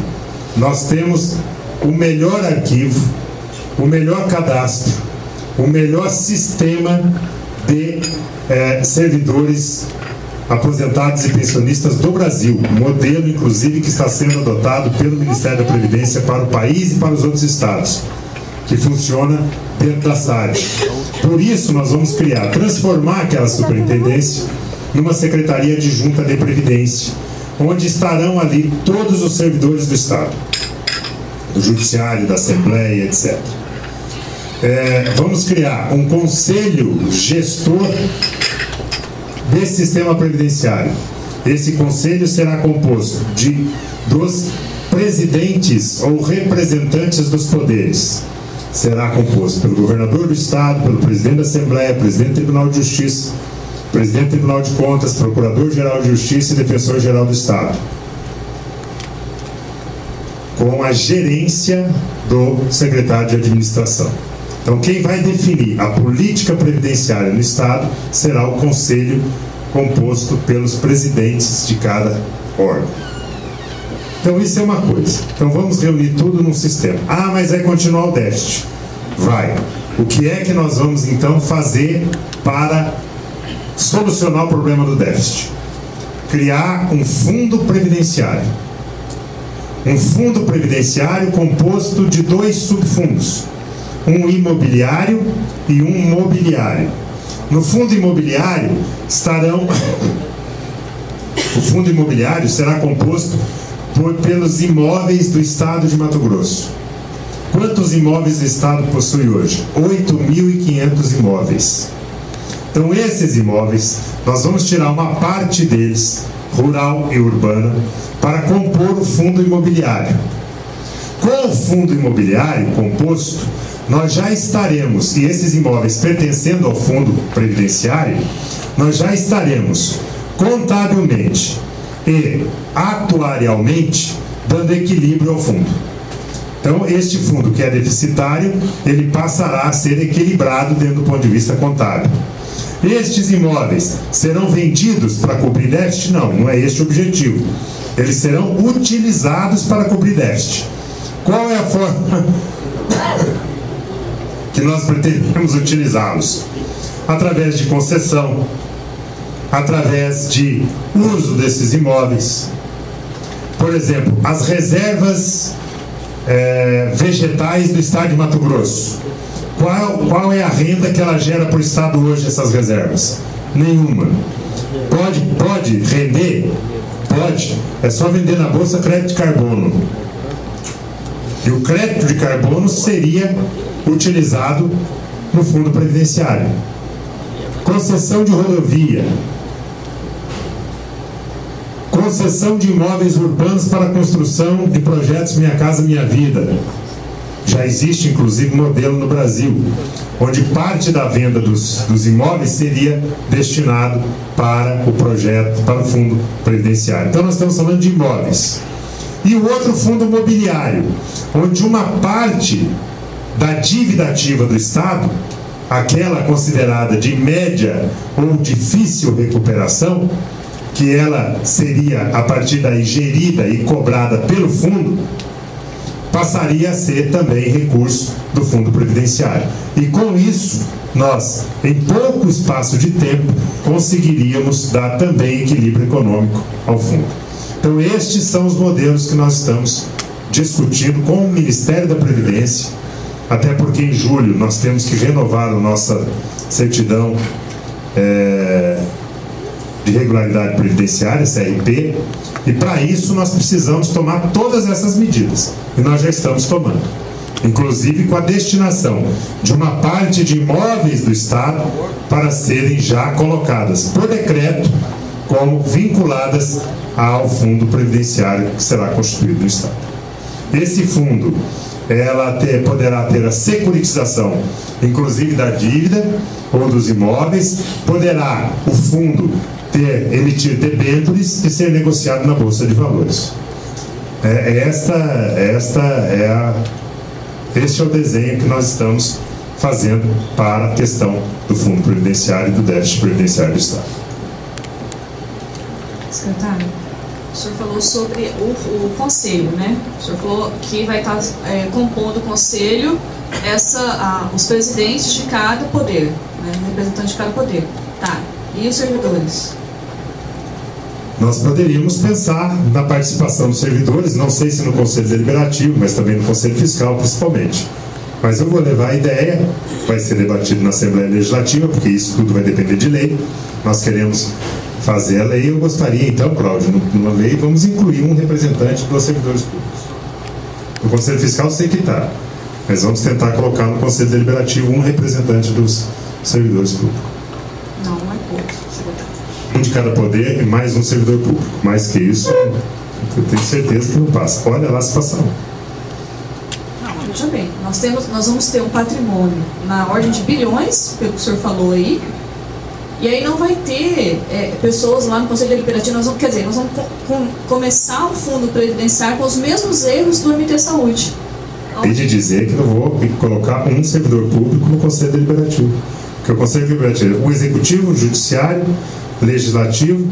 nós temos o melhor arquivo, o melhor cadastro, o melhor sistema de servidores aposentados e pensionistas do Brasil, modelo inclusive que está sendo adotado pelo Ministério da Previdência para o país e para os outros estados, que funciona dentro da SAD. Por isso nós vamos transformar aquela superintendência numa Secretaria Adjunta de Previdência, onde estarão ali todos os servidores do Estado, do Judiciário, da Assembleia, etc. Vamos criar um conselho gestor desse sistema previdenciário. Esse conselho será composto dos presidentes ou representantes dos poderes. Será composto pelo governador do Estado, pelo presidente da Assembleia, presidente do Tribunal de Justiça, presidente do Tribunal de Contas, procurador-geral de Justiça e defensor-geral do Estado, com a gerência do secretário de Administração. Então, quem vai definir a política previdenciária no Estado será o conselho composto pelos presidentes de cada órgão. Então, isso é uma coisa. Então, vamos reunir tudo num sistema. Ah, mas vai continuar o déficit. Vai. O que é que nós vamos, então, fazer para solucionar o problema do déficit? Criar um fundo previdenciário. Um fundo previdenciário composto de 2 subfundos. Um imobiliário e um mobiliário. No fundo imobiliário estarão... O fundo imobiliário será composto pelos imóveis do Estado de Mato Grosso. Quantos imóveis o Estado possui hoje? 8.500 imóveis. Então esses imóveis, nós vamos tirar uma parte deles, rural e urbana, para compor o fundo imobiliário. Com o fundo imobiliário composto, nós já estaremos, e esses imóveis pertencendo ao fundo previdenciário, nós já estaremos contabilmente e atuarialmente dando equilíbrio ao fundo. Então, este fundo que é deficitário, ele passará a ser equilibrado dentro do ponto de vista contábil. Estes imóveis serão vendidos para cobrir déficit? Não, não é este o objetivo. Eles serão utilizados para cobrir déficit. Qual é a forma que nós pretendemos utilizá-los? Através de concessão, através de uso desses imóveis. Por exemplo, as reservas vegetais do Estado de Mato Grosso. Qual é a renda que ela gera para o Estado hoje, essas reservas? Nenhuma. Pode render? Pode. É só vender na Bolsa crédito de carbono. E o crédito de carbono seria utilizado no fundo previdenciário. Concessão de rodovia. Concessão de imóveis urbanos para a construção de projetos Minha Casa Minha Vida. Já existe, inclusive, modelo no Brasil, onde parte da venda dos imóveis seria destinado para o projeto, para o fundo previdenciário. Então nós estamos falando de imóveis. E o outro fundo mobiliário, onde uma parte da dívida ativa do Estado, aquela considerada de média ou difícil recuperação, que ela seria a partir daí gerida e cobrada pelo fundo, passaria a ser também recurso do fundo previdenciário. E com isso, nós, em pouco espaço de tempo, conseguiríamos dar também equilíbrio econômico ao fundo. Então estes são os modelos que nós estamos discutindo com o Ministério da Previdência, até porque em julho nós temos que renovar a nossa certidão de regularidade previdenciária, CRP, e para isso nós precisamos tomar todas essas medidas, e nós já estamos tomando, inclusive com a destinação de uma parte de imóveis do Estado para serem já colocadas por decreto como vinculadas ao fundo previdenciário que será constituído no Estado. Esse fundo, poderá ter a securitização, inclusive da dívida ou dos imóveis, poderá o fundo emitir debêntures e ser negociado na Bolsa de Valores. Este é o desenho que nós estamos fazendo para a questão do Fundo Previdenciário e do déficit previdenciário do Estado. Secretário, o senhor falou sobre o conselho, né? O senhor falou que vai estar compondo o conselho os presidentes de cada poder, né? Representante de cada poder. Tá. E os servidores? Nós poderíamos pensar na participação dos servidores, não sei se no Conselho Deliberativo, mas também no Conselho Fiscal, principalmente. Mas eu vou levar a ideia, vai ser debatido na Assembleia Legislativa, porque isso tudo vai depender de lei. Nós queremos fazer a lei. Eu gostaria, então, Cláudio, numa lei, vamos incluir um representante dos servidores públicos. No Conselho Fiscal, sei que está, mas vamos tentar colocar no Conselho Deliberativo um representante dos servidores públicos. Não é pouco. Um de cada poder e mais um servidor público. Mais que isso, eu tenho certeza que não passa. Olha lá a situação. Não, veja bem, nós vamos ter um patrimônio na ordem de bilhões, pelo que o senhor falou aí, e aí não vai ter pessoas lá no Conselho Deliberativo, nós vamos começar o fundo previdenciário com os mesmos erros do MT Saúde. E de dizer que não vou colocar um servidor público no Conselho Deliberativo. Porque o Conselho Deliberativo, o Executivo, o Judiciário, Legislativo,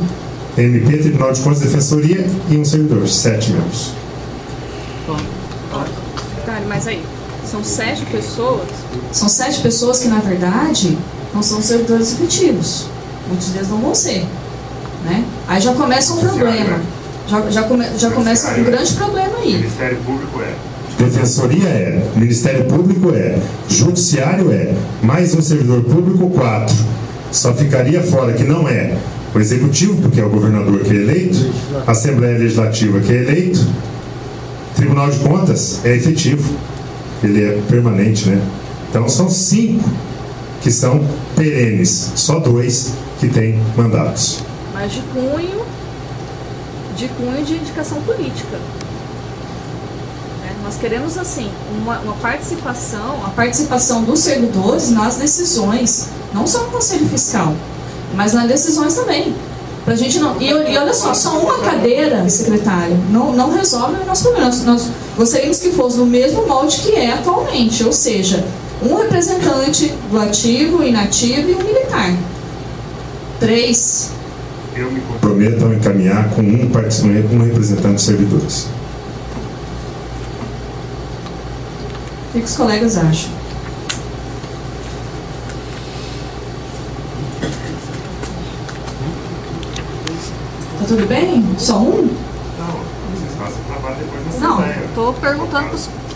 MP, Tribunal de Contas, Defensoria e um servidor, 7 membros. Mas aí, são 7 pessoas? São 7 pessoas que, na verdade, não são servidores efetivos. Muitos deles não vão ser. Né? Aí já começa um problema. Já começa um grande problema aí. Ministério Público Defensoria Ministério Público Judiciário mais um servidor público 4. Só ficaria fora que não é o Executivo, porque é o governador que é eleito, a Assembleia Legislativa que é eleito, Tribunal de Contas é efetivo, ele é permanente, né? Então são 5 que são perenes, só 2 que têm mandatos. Mas de cunho de indicação política. Nós queremos, assim, uma participação, a participação dos servidores nas decisões, não só no Conselho Fiscal, mas nas decisões também. Pra gente não, e olha só uma cadeira, secretário, não resolve o nosso problema. Nós gostaríamos que fosse no mesmo molde que é atualmente, ou seja, um representante do ativo, inativo e um militar. 3. Eu me comprometo a encaminhar com um representante dos servidores. O que os colegas acham? Tá tudo bem? Só um? Não, estou perguntando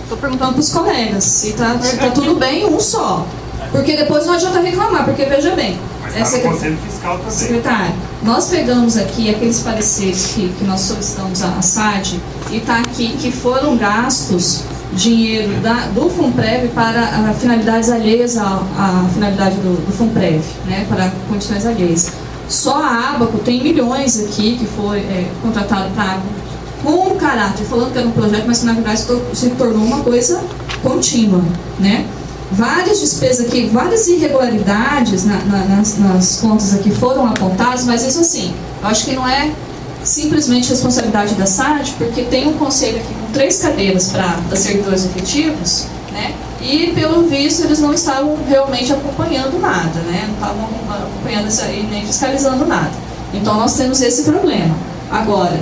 para os colegas se tá tudo bem, um só. Porque depois não adianta reclamar, porque veja bem. Mas está no Conselho Fiscal também. Secretário, nós pegamos aqui aqueles pareceres que nós solicitamos à SAD e está aqui que foram gastos dinheiro do FUNPREV para finalidades alheias à finalidade do FUNPREV, né, para condições alheias. Só a Abaco tem milhões aqui que foi contratado para a Abaco com caráter, falando que era um projeto, mas que na verdade se tornou uma coisa contínua, né? Várias despesas aqui, várias irregularidades nas contas aqui foram apontadas, mas isso assim, eu acho que não é simplesmente responsabilidade da SAD, porque tem um conselho aqui com 3 cadeiras para servidores efetivos, né? E pelo visto eles não estavam realmente acompanhando nada, né? Não estavam acompanhando isso aí, nem fiscalizando nada. Então nós temos esse problema. Agora,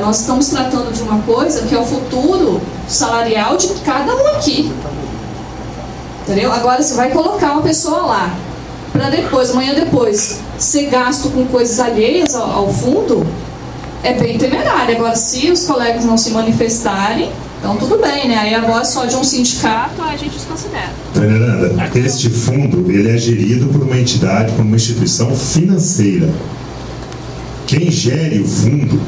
nós estamos tratando de uma coisa que é o futuro salarial de cada um aqui. Entendeu? Agora você vai colocar uma pessoa lá para depois, amanhã depois, ser gasto com coisas alheias ao fundo, é bem temerário. Agora, se os colegas não se manifestarem, então tudo bem, né? Aí a voz só de um sindicato, a gente desconsidera. Veneranda, este fundo, ele é gerido por uma entidade, por uma instituição financeira. Quem gere o fundo,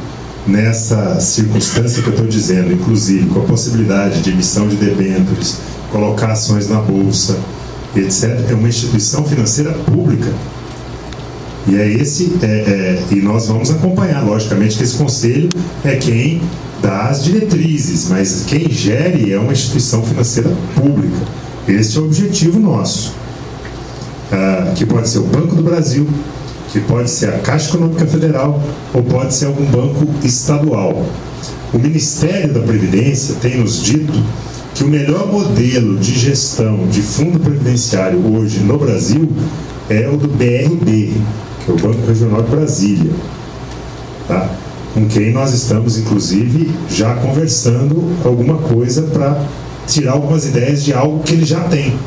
nessa circunstância que eu estou dizendo, inclusive com a possibilidade de emissão de debêntures, colocar ações na bolsa, etc., é uma instituição financeira pública. E e nós vamos acompanhar, logicamente, que esse conselho é quem dá as diretrizes, mas quem gere é uma instituição financeira pública. Esse é o objetivo nosso. Que pode ser o Banco do Brasil, que pode ser a Caixa Econômica Federal ou pode ser algum banco estadual. O Ministério da Previdência tem nos dito que o melhor modelo de gestão de fundo previdenciário hoje no Brasil é o do BRB, que é o Banco Regional de Brasília, tá? Com quem nós estamos, inclusive, já conversando alguma coisa para tirar algumas ideias de algo que ele já tem.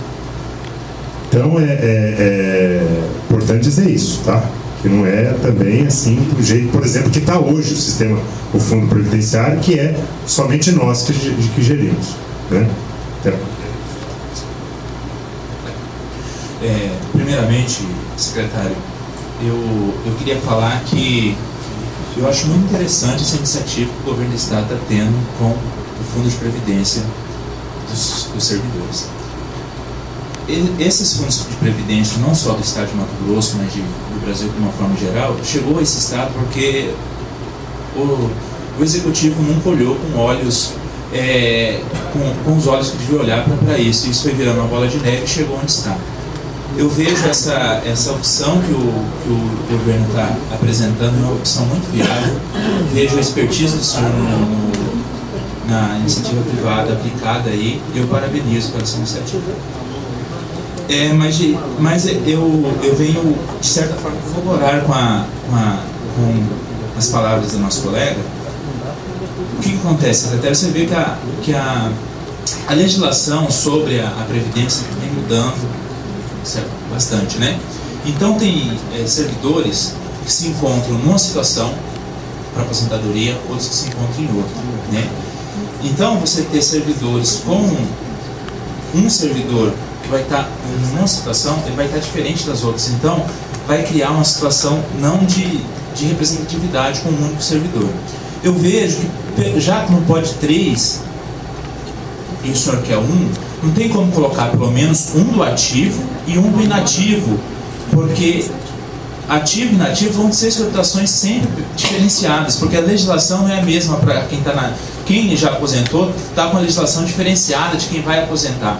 Então, é importante dizer isso, tá? Que não é também assim, do jeito, por exemplo, que está hoje o sistema, o fundo previdenciário, que é somente nós que gerimos, né? Primeiramente, secretário, eu queria falar que eu acho muito interessante essa iniciativa que o governo do Estado está tendo com o Fundo de Previdência dos servidores. Esses fundos de previdência, não só do Estado de Mato Grosso, mas do Brasil de uma forma geral, chegou a esse Estado porque o Executivo nunca olhou com olhos, com os olhos que devia olhar para isso. Isso foi virando uma bola de neve e chegou onde está. Eu vejo essa opção que o governo está apresentando uma opção muito viável. Vejo a expertise do senhor na iniciativa privada aplicada aí, e eu parabenizo pela essa iniciativa. Mas eu venho, de certa forma, corroborar com as palavras do nosso colega. O que acontece, secretário? Você vê que a legislação sobre a Previdência vem mudando bastante, né? Então tem servidores que se encontram numa situação para aposentadoria, outros que se encontram em outra, né? Então você ter servidores com um servidor que vai estar numa situação, ele vai estar diferente das outras, então vai criar uma situação não de representatividade com um único servidor. Eu vejo que já que não pode 3 e o senhor quer 1, não tem como colocar pelo menos um do ativo e um do inativo, porque ativo e inativo vão ser situações sempre diferenciadas, porque a legislação não é a mesma para quem já aposentou, está com a legislação diferenciada de quem vai aposentar,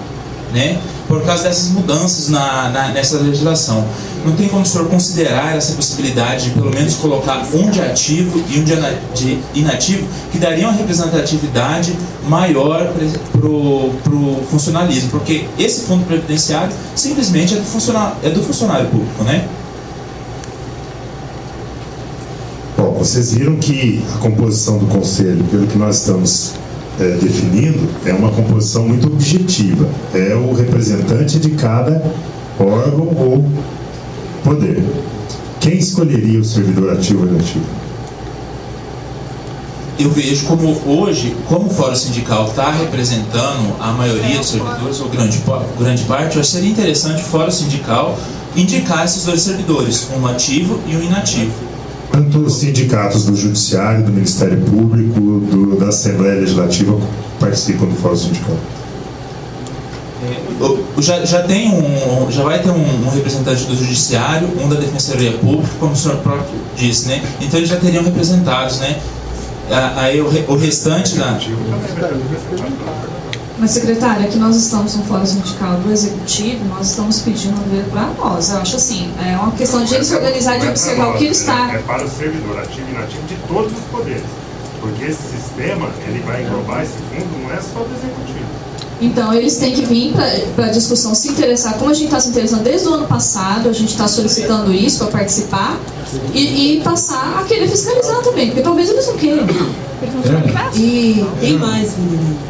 né? Por causa dessas mudanças nessa legislação. Não tem como o senhor considerar essa possibilidade de pelo menos colocar um de ativo e um de inativo, que daria uma representatividade maior para o funcionalismo, porque esse fundo previdenciário simplesmente é do funcionário público, né? Bom, vocês viram que a composição do conselho, pelo que nós estamos definindo, é uma composição muito objetiva. É o representante de cada órgão ou poder. Quem escolheria o servidor ativo ou inativo? Eu vejo como hoje, como o Fórum Sindical está representando a maioria dos servidores, ou grande parte, eu acho que seria interessante o Fórum Sindical indicar esses 2 servidores, um ativo e um inativo. Tanto os sindicatos do Judiciário, do Ministério Público, da Assembleia Legislativa participam do Fórum Sindical? Já vai ter um representante do Judiciário, um da Defensoria Pública, como o senhor próprio disse, né? Então eles já teriam representados, né? Aí o restante da... Mas, secretária, aqui nós estamos no Fórum Sindical do Executivo, nós estamos pedindo um dever para nós. Eu acho assim, é uma questão de ele se organizar, de observar o que ele está... É para o servidor ativo e inativo de todos os poderes. Porque esse sistema, ele vai englobar esse fundo, não é só do Executivo. Então, eles têm que vir para a discussão, se interessar, como a gente está se interessando desde o ano passado, a gente está solicitando isso para participar e passar a querer fiscalizar também, porque talvez eles não queiram. E tem mais, menina.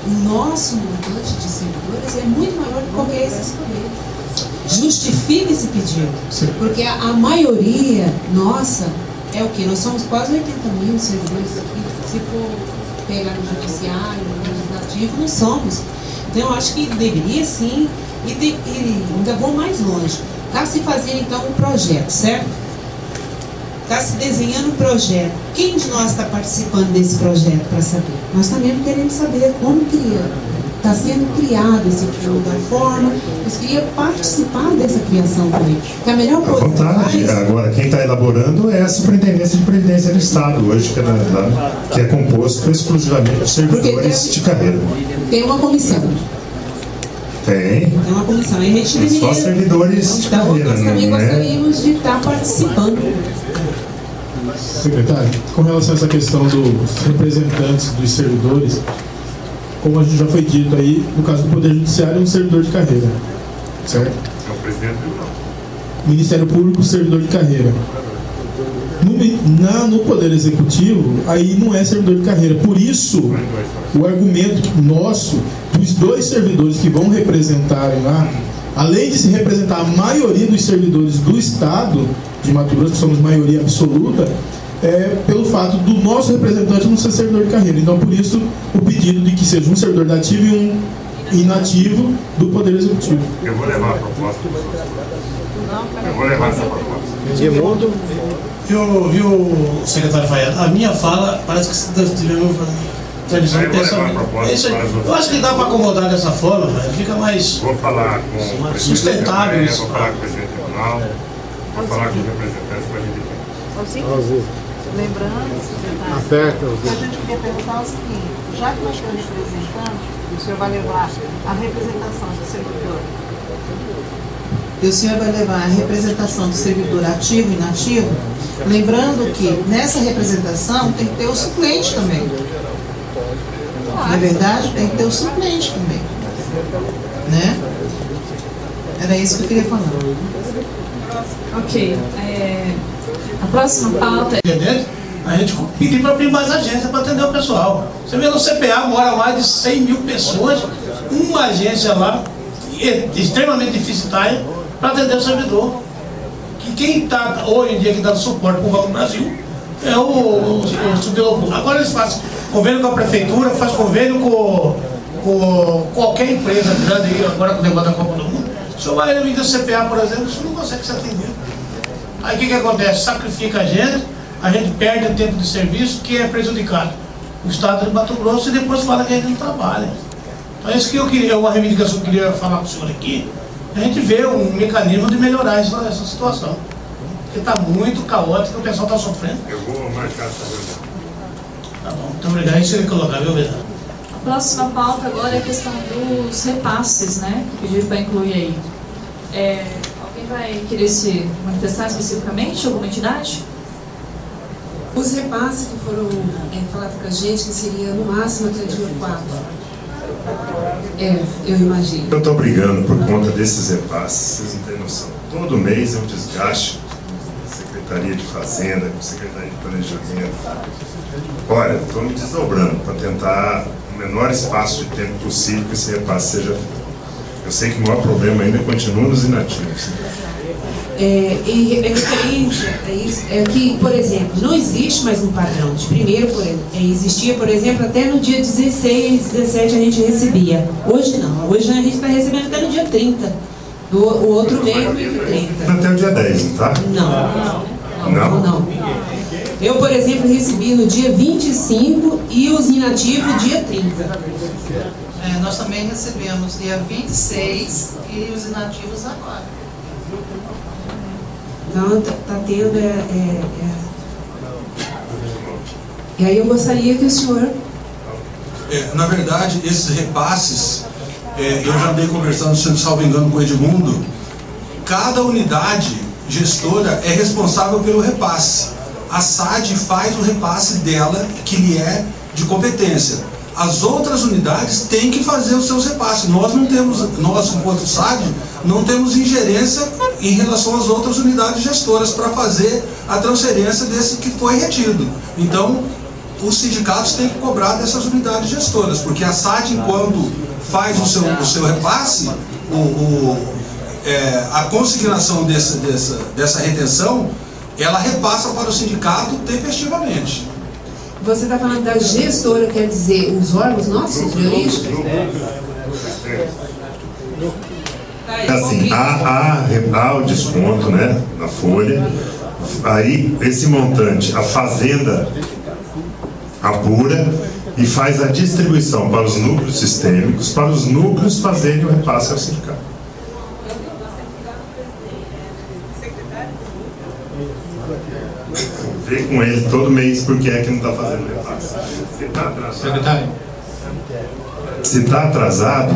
O nosso montante de servidores é muito maior do que qualquer desses poderes. Justifica esse pedido, porque a maioria nossa é o que? Nós somos quase 80 mil servidores aqui. Se for pegar no judiciário, no legislativo, não somos. Então eu acho que deveria sim, e ainda vou mais longe. Está se fazendo então um projeto, certo? Está se desenhando um projeto. Quem de nós está participando desse projeto para saber? Nós também queremos saber como está sendo criado esse fundo, da forma. Nós queríamos participar dessa criação também. Que a melhor coisa vontade. Agora, quem está elaborando é a Superintendência de Previdência do Estado, hoje, que é composto exclusivamente de servidores de carreira. Tem uma comissão. Tem. Tem uma comissão. E a gente deveria... Só servidores de então, carreira, nós também não é? gostaríamos de estar participando. Secretário, com relação a essa questão dos representantes dos servidores, como a gente já foi dito aí, no caso do Poder Judiciário é um servidor de carreira, certo? É o presidente do tribunal. Ministério Público, servidor de carreira. No Poder Executivo, aí não é servidor de carreira. Por isso, o argumento nosso, dos dois servidores que vão representarem lá, além de se representar a maioria dos servidores do Estado de Mato Grosso, que somos maioria absoluta, é pelo fato do nosso representante não ser servidor de carreira. Então, por isso, o pedido de que seja um servidor da ativo e um inativo do Poder Executivo. Eu vou levar a proposta. Eu vou levar essa proposta. Edmundo. Viu, secretário Faiado? A minha fala parece que nós tivemos tradição de pensamento. Eu acho que dá para acomodar dessa forma, velho. Fica mais vou falar com sustentável isso. Vou falar com o presidente do tribunal, vou falar com os representantes para a gente ver. Lembrando, secretário, Aperta, que a gente queria perguntar o seguinte: já que nós temos representantes, o senhor vai levar a representação do servidor? E o senhor vai levar a representação do servidor ativo e inativo, lembrando que nessa representação tem que ter o suplente também. Não é verdade? Tem que ter o suplente também. Né? Era isso que eu queria falar. Ok. A próxima pauta é... A gente pediu para abrir mais agência para atender o pessoal. Você vê no CPA, mora mais de 100 mil pessoas, uma agência lá, extremamente deficitária, para atender o servidor. Que quem está hoje em dia que dá suporte para o Banco do Brasil é o servidor público. Agora eles fazem convênio com a prefeitura, faz convênio com qualquer empresa grande aí, agora com o negócio da Copa do Mundo. Se o senhor vai no CPA, por exemplo, o senhor não consegue se atender. Aí o que acontece? Sacrifica a gente perde o tempo de serviço, que é prejudicado o Estado de Mato Grosso, e depois fala que a gente não trabalha. Então é isso que eu queria, uma reivindicação que eu queria falar para o senhor aqui, a gente vê um mecanismo de melhorar essa situação. Porque está muito caótico, o pessoal está sofrendo. Eu vou marcar essa reunião. Tá bom, muito obrigado. Isso ele colocar, viu, Vedano? A próxima pauta agora é a questão dos repasses, né? Que pediram para incluir aí. Alguém vai querer se manifestar especificamente, alguma entidade? Os repasses que foram falados com a gente, que seria no máximo até dia 4. Eu imagino. Eu estou brigando por conta desses repasses, vocês não têm noção. Todo mês é um desgaste com a Secretaria de Fazenda, com a Secretaria de Planejamento. Olha, estou me desdobrando para tentar o menor espaço de tempo possível que esse repasse seja feito. Eu sei que o maior problema ainda continua nos inativos. E referente a isso, é que, por exemplo, não existe mais um padrão. De primeiro, existia, por exemplo, até no dia 16, 17 a gente recebia. Hoje não. Hoje a gente está recebendo até no dia 30. O outro mês, no dia 30. Até o dia 10, não tá? Não. Eu, por exemplo, recebi no dia 25 e os inativos dia 30. Nós também recebemos dia 26 e os inativos agora. Então, está tendo... E aí eu gostaria que o senhor... Na verdade, esses repasses, eu já andei conversando, se não salvo engano, com o Edmundo, cada unidade gestora é responsável pelo repasse. A SAD faz o repasse dela, que lhe é de competência. As outras unidades têm que fazer os seus repasses. Nós, enquanto SAD, não temos ingerência em relação às outras unidades gestoras para fazer a transferência desse que foi retido. Então, os sindicatos têm que cobrar dessas unidades gestoras, porque a SAD, quando faz o seu repasse, a consignação dessa retenção, ela repassa para o sindicato tempestivamente. Você está falando da gestora, quer dizer, os órgãos nossos de origem? Assim, há o desconto, né, na folha. Aí, esse montante, a fazenda apura e faz a distribuição para os núcleos sistêmicos, para os núcleos fazerem o repasse ao sindicato. Vê com ele todo mês porque é que não está fazendo repasse. Se está atrasado,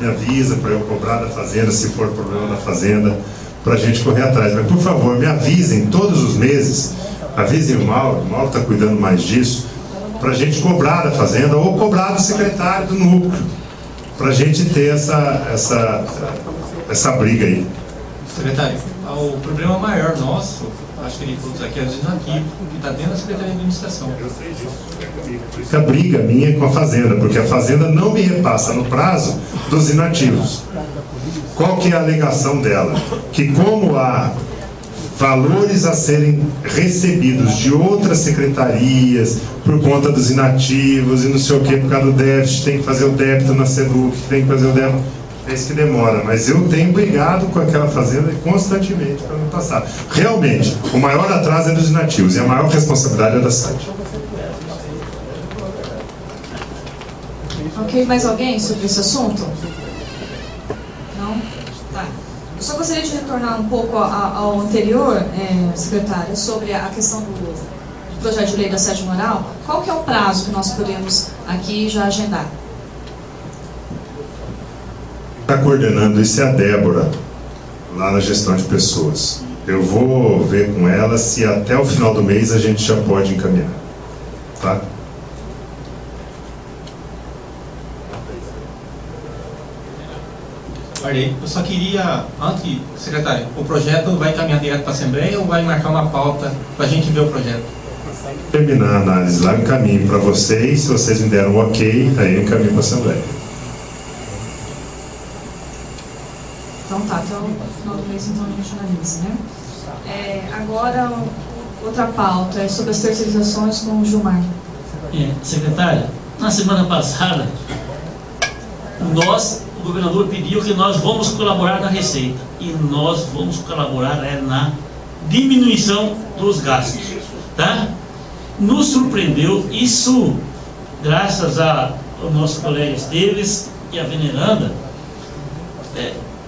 me avisa para eu cobrar da fazenda, se for problema da fazenda, para a gente correr atrás. Mas, por favor, me avisem todos os meses, avisem o Mauro está cuidando mais disso, para a gente cobrar da fazenda ou cobrar do secretário do núcleo, para a gente ter essa briga aí. Secretário, o problema maior nosso, acho que de todos aqui, é o desnativo, que está dentro da Secretaria de Administração. Eu sei disso. A briga minha com a fazenda, porque a fazenda não me repassa no prazo dos inativos. Qual que é a alegação dela? Que como há valores a serem recebidos de outras secretarias por conta dos inativos e não sei o que, por causa do déficit, tem que fazer o débito na SEDUC, tem que fazer o débito, é isso que demora. Mas eu tenho brigado com aquela fazenda constantemente para não passar. Realmente, o maior atraso é dos inativos e a maior responsabilidade é da SAD. Ok, mais alguém sobre esse assunto? Não? Tá. Eu só gostaria de retornar um pouco ao anterior, secretária, sobre a questão do projeto de lei da assédio moral. Qual que é o prazo que nós podemos aqui já agendar? Está coordenando isso é a Débora, lá na gestão de pessoas. Eu vou ver com ela se até o final do mês a gente já pode encaminhar. Tá? Olha, eu só queria, antes, secretário, o projeto vai caminhar direto para a Assembleia ou vai marcar uma pauta para a gente ver o projeto? Terminar a análise lá, eu encaminho para vocês. Se vocês me deram um ok, aí eu encaminho para a Assembleia. Então tá, até o final do mês então a gente analisa, né? Agora, outra pauta é sobre as terceirizações com o Gilmar. Secretária, na semana passada, o governador pediu que nós vamos colaborar na receita e nós vamos colaborar na diminuição dos gastos, tá? Nos surpreendeu isso, graças ao nosso colega Esteves e a veneranda,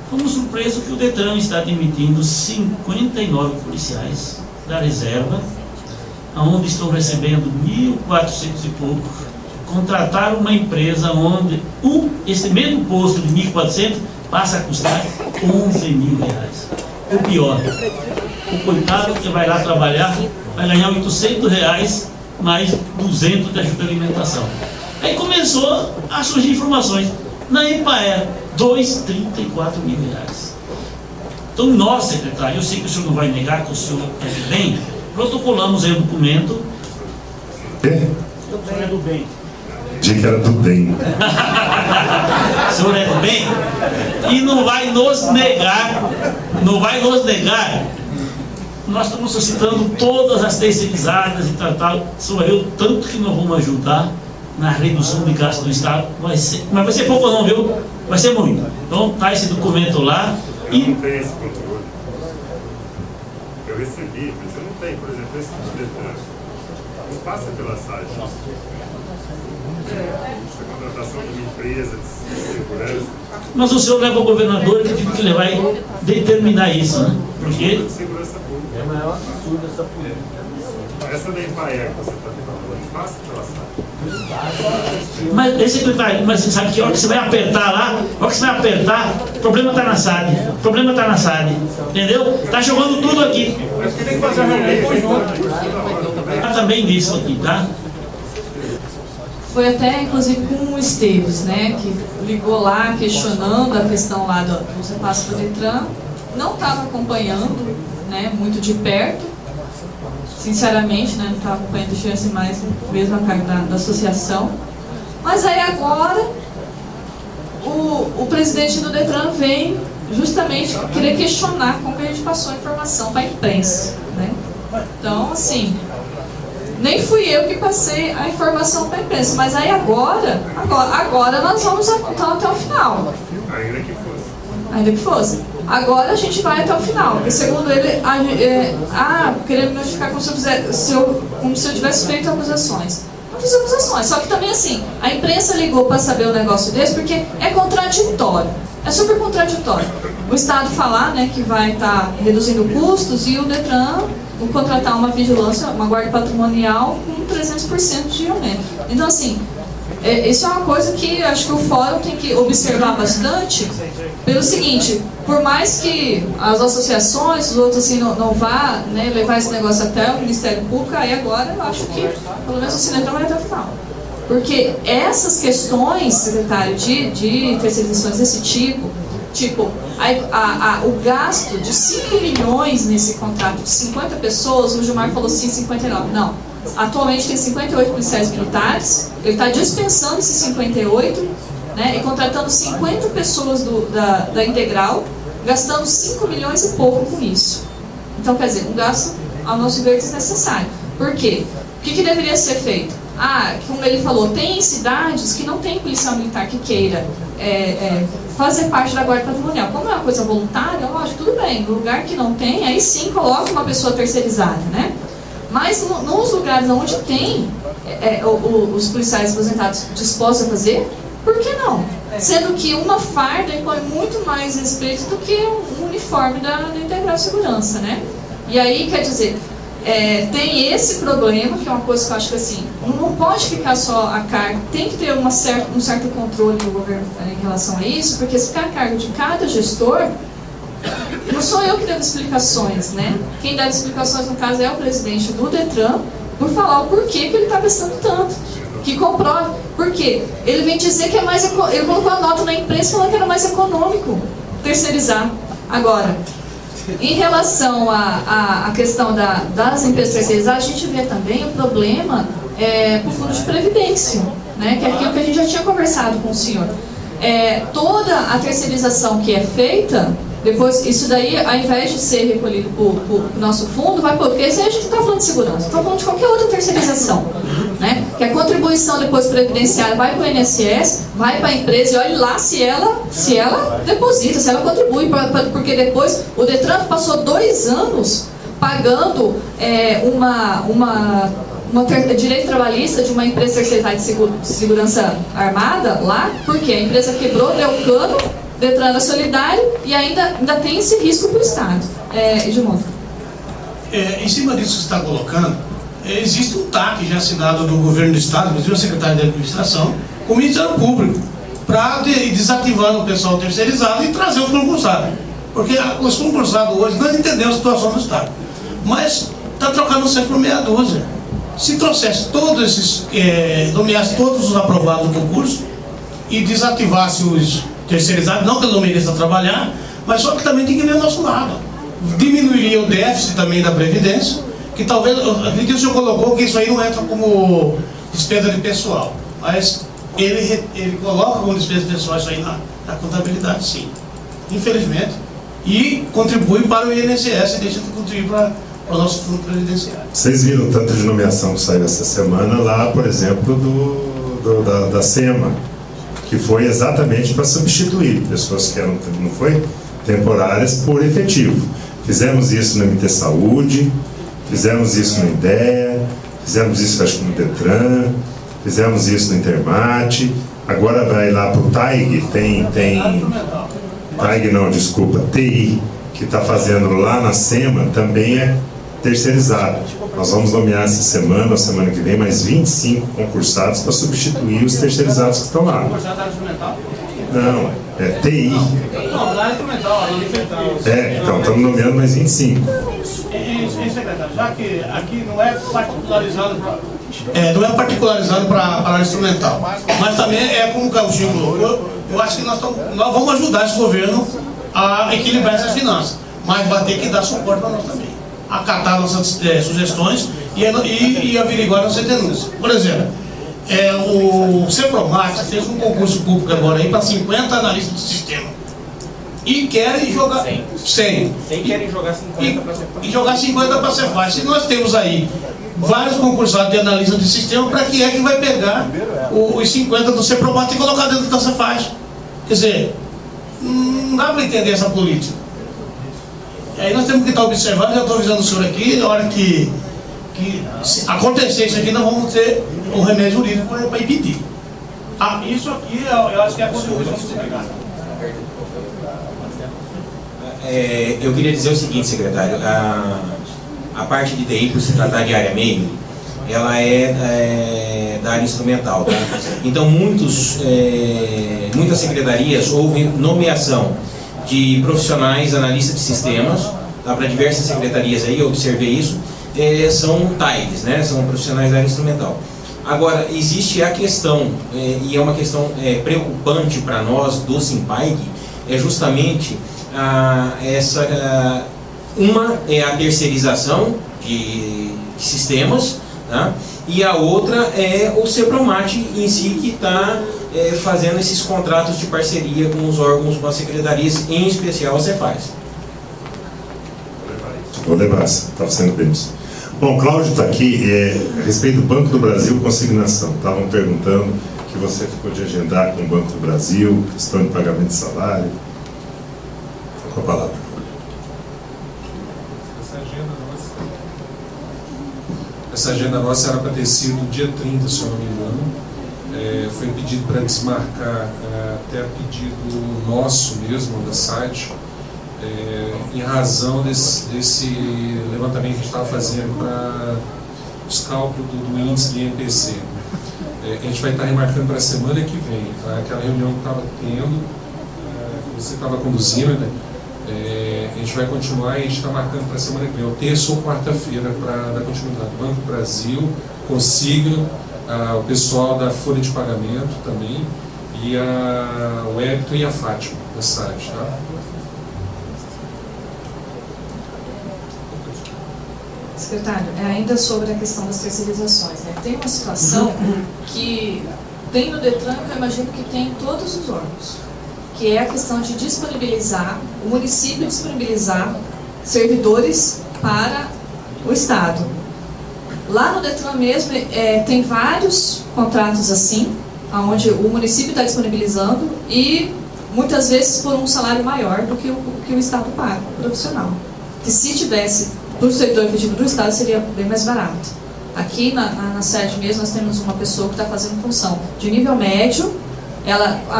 fomos surpresos que o Detran está demitindo 59 policiais da reserva, onde estão recebendo 1.400 e pouco. Contratar uma empresa onde esse mesmo posto de 1.400 passa a custar 11 mil reais. O pior, o coitado que vai lá trabalhar vai ganhar 800 reais mais 200 de ajuda à alimentação. Aí começou a surgir informações. Na Empaer, 2,34 mil reais. Então nós, secretário, eu sei que o senhor não vai negar que o senhor é bem, protocolamos aí o documento. O senhor é do bem. Diga que era do bem. O senhor é do bem e não vai nos negar, nós estamos solicitando todas as terceirizadas e tal, sou eu, tanto que nós vamos ajudar na redução de gastos do Estado, mas vai ser pouco não, viu? Vai ser muito. Então tá esse documento lá e... Eu não tenho esse controle. Eu recebi, mas eu não tenho, por exemplo, esse tipo de detalhe. Não passa pela SAD. A contratação de uma empresa de segurança. Mas o senhor leva o governador que ele vai determinar isso, né? Porque... Segurança pública. É a maior absurdo dessa política. Essa da Empaer que você está falando, passa pela SAD. Mas, secretário, mas você sabe que a hora que você vai apertar lá, o problema está na SAD, entendeu? Está jogando tudo aqui. Mas tem que fazer a reunião conjunta. Também disso aqui, tá? Foi até, inclusive, com o Esteves, né, que ligou lá questionando a questão lá dos repasses do Detran, não estava acompanhando, né, muito de perto, sinceramente, né, não estava acompanhando, deixando mais mesmo a cargo da associação, mas aí agora o presidente do Detran vem justamente querer questionar como que a gente passou a informação para a imprensa, né? Então, assim, nem fui eu que passei a informação para a imprensa, mas aí agora nós vamos até o final. Ainda que fosse. Agora a gente vai até o final, porque segundo ele, querendo me notificar como se eu tivesse feito acusações. Não fiz acusações, só que também assim, a imprensa ligou para saber um negócio desse, porque é contraditório, é super contraditório. O Estado falar, né, que vai estar reduzindo custos e o Detran contratar uma vigilância, uma guarda patrimonial com 300% de aumento. Então assim, Isso é uma coisa que acho que o fórum tem que observar bastante, pelo seguinte, por mais que as associações, os outros assim, não vá, né, levar esse negócio até o Ministério Público, aí agora eu acho que pelo menos o Cinetrão vai até o final. Porque essas questões, secretário, de terceirizações desse tipo o gasto de 5 milhões nesse contrato de 50 pessoas, o Gilmar falou sim, 59, não. Atualmente tem 58 policiais militares, ele está dispensando esses 58, né, e contratando 50 pessoas da Integral, gastando 5 milhões e pouco com isso. Então, quer dizer, um gasto, ao nosso ver, desnecessário. Por quê? O que deveria ser feito? Como ele falou, tem cidades que não tem policial militar que queira fazer parte da guarda patrimonial. Como é uma coisa voluntária, lógico, tudo bem. No lugar que não tem, aí sim coloca uma pessoa terceirizada, né? Mas nos lugares onde tem os policiais aposentados dispostos a fazer, por que não? Sendo que uma farda impõe muito mais respeito do que um uniforme da Integral Segurança, né? E aí, quer dizer, tem esse problema, que é uma coisa que eu acho que assim, não pode ficar só a carga, tem que ter um certo controle do governo em relação a isso, porque se ficar a cargo de cada gestor, não sou eu que devo explicações, né? Quem dá explicações, no caso, é o presidente do Detran, por falar o porquê que ele está gastando tanto. Que comprove. Por quê? Ele vem dizer que é mais... Ele colocou a nota na imprensa falando que era mais econômico terceirizar. Agora, em relação à questão das empresas terceirizadas, a gente vê também o problema para o fundo de previdência, né? Que é aquilo que a gente já tinha conversado com o senhor. Toda a terceirização que é feita, depois, isso daí, ao invés de ser recolhido para o nosso fundo, vai para... Porque a gente não está falando de segurança, está falando de qualquer outra terceirização, né? Que a contribuição depois previdenciária vai para o INSS, vai para a empresa, e olhe lá se ela deposita, se ela contribui, porque depois o Detran passou 2 anos pagando direito trabalhista de uma empresa terceirizada de segurança armada lá, porque a empresa quebrou, deu cano, Detran era solidário e ainda tem esse risco para o Estado. Edmundo. Em cima disso que você está colocando, existe um TAC já assinado do governo do Estado, inclusive a secretária de administração, com o Ministério Público, para ir desativando o pessoal terceirizado e trazer os concursados. Porque os concursados hoje, nós entendemos a situação do Estado, mas está trocando sempre por meia dúzia. Se trouxesse todos esses, nomeasse todos os aprovados do concurso e desativasse os terceirizados, não que ele não mereça trabalhar, mas só que também tem que ver o nosso lado. Diminuiria o déficit também da Previdência, que talvez, acredito que o senhor colocou que isso aí não entra como despesa de pessoal, mas ele coloca como despesa de pessoal isso aí na contabilidade, sim, infelizmente, e contribui para o INSS e deixa de contribuir para o nosso fundo previdenciário. Vocês viram tanto de nomeação que saiu essa semana lá, por exemplo, da SEMA, que foi exatamente para substituir pessoas que eram, não foi, temporárias por efetivo. Fizemos isso no MT Saúde, fizemos isso no IDEA, fizemos isso acho que no Detran, fizemos isso no Intermate, agora vai lá para o TAIG, TAIG não, desculpa, TI, que está fazendo lá na SEMA, também é terceirizado. Nós vamos nomear essa semana, ou semana que vem, mais 25 concursados para substituir os terceirizados que estão lá. Não, é TI. Não, lá é instrumental, então estamos nomeando mais 25. Secretário, já que aqui não é particularizado para a área instrumental, mas também como o Gauchinho colocou, eu acho que nós vamos ajudar esse governo a equilibrar essas finanças, mas vai ter que dar suporte para nós também, acatar nossas sugestões e averiguar nossas denúncias. Por exemplo, o Cepromat fez um concurso público agora aí para 50 analistas de sistema e querem jogar 100 querem jogar 50 para ser fácil. E jogar 50 para ser fácil. Se nós temos aí vários concursados de analista de sistema, para que é que vai pegar os 50 do Cepromat e colocar dentro da Cefaz? Quer dizer, não dá para entender essa política. Aí nós temos que estar observando, já estou avisando o senhor aqui, na hora que acontecer isso aqui, nós vamos ter um remédio jurídico para impedir. Isso aqui eu acho que é a contribuição do sindicato. Eu queria dizer o seguinte, secretário, a parte de TI, por se tratar de área MEI, ela é da área instrumental. Tá? Então muitas secretarias houve nomeação de profissionais analistas de sistemas, tá? Para diversas secretarias aí, eu observei isso, são TAIDs, né? São profissionais da área instrumental. Agora, existe a questão, e é uma questão preocupante para nós do SIMPAIG, é justamente uma é a terceirização de sistemas, tá? E a outra é o CEPROMAT em si, que está fazendo esses contratos de parceria com os órgãos, com as secretarias, em especial a Cefaz. Vou levar, está sendo bem isso. Bom, Cláudio está aqui, a respeito do Banco do Brasil Consignação. Estavam perguntando que você ficou de agendar com o Banco do Brasil, questão de pagamento de salário. Com a palavra. Essa agenda nossa era para ter sido dia 30, se eu não me engano. Foi pedido para desmarcar, até a pedido nosso mesmo, da site, em razão desse levantamento que a gente estava fazendo para os cálculos do índice de INPC. A gente vai estar remarcando para a semana que vem, tá? Aquela reunião que estava tendo, que você estava conduzindo, né? A gente vai continuar e a gente está marcando para a semana que vem, ou terça ou quarta-feira, para dar continuidade. Banco do Brasil, Consigna, o pessoal da Folha de Pagamento também, e o Hébito e a Fátima da site, tá? Secretário, ainda sobre a questão das terceirizações, né? Tem uma situação que tem no DETRAN, que eu imagino que tem em todos os órgãos, que é a questão de disponibilizar, o município disponibilizar servidores para o Estado. Lá no DETRAN mesmo, tem vários contratos assim, onde o município está disponibilizando e muitas vezes por um salário maior do que o Estado paga, profissional. Que se tivesse para o servidor efetivo do Estado seria bem mais barato. Aqui na sede mesmo nós temos uma pessoa que está fazendo função de nível médio.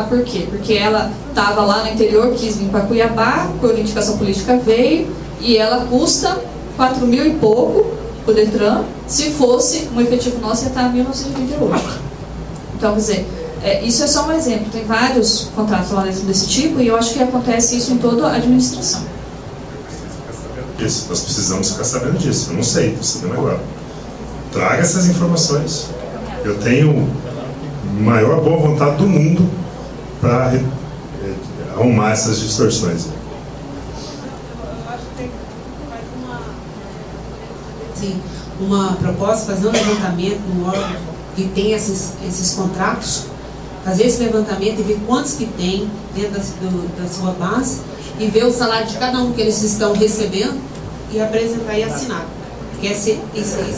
Por quê? Porque ela estava lá no interior, quis vir para Cuiabá, por indicação política veio, e ela custa 4 mil e pouco o DETRAN. Se fosse um efetivo nosso, ia estar 1938. Então, quer dizer, isso é só um exemplo. Tem vários contratos lá dentro desse tipo, e eu acho que acontece isso em toda a administração. Nós precisamos ficar sabendo disso. Eu não sei, estou sabendo agora. Traga essas informações. Eu tenho maior boa vontade do mundo para arrumar essas distorções. Sim, uma proposta, fazer um levantamento no órgão que tem esses contratos, fazer esse levantamento e ver quantos que tem dentro da sua base e ver o salário de cada um que eles estão recebendo e apresentar e assinar. Porque isso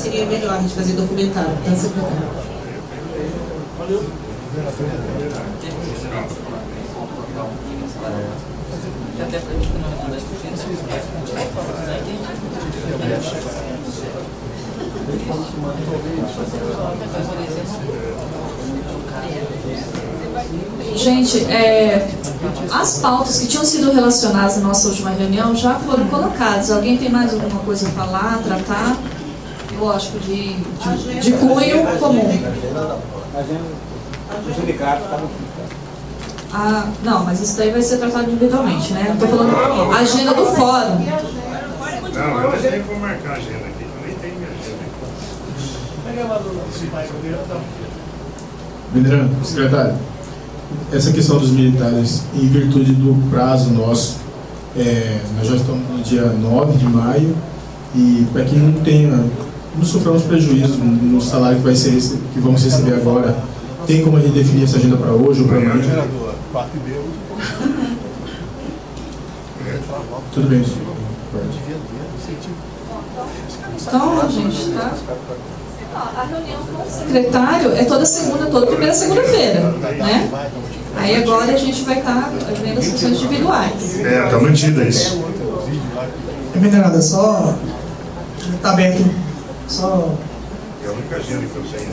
seria melhor a gente fazer documentário, tá, secretário? Gente, as pautas que tinham sido relacionadas na nossa última reunião já foram colocadas. Alguém tem mais alguma coisa a falar, tratar? Lógico, de cunho comum. O sindicato está não, mas isso daí vai ser tratado individualmente, né? Estou falando a agenda do fórum. Não, eu nem vou marcar a agenda aqui, eu nem tenho minha agenda. Venerando, secretário, essa questão dos militares, em virtude do prazo nosso, nós já estamos no dia 9 de maio, e para quem não sofremos prejuízo no salário que vamos receber agora, tem como a gente definir essa agenda para hoje ou para amanhã? Tudo bem, senhor. Então, gente, tá? A reunião com o secretário é toda primeira segunda-feira, né? Aí agora a gente vai estar vendo as sessões individuais. Está mantida isso. Venerada, só está aberto, só... É a única agenda que eu tenho.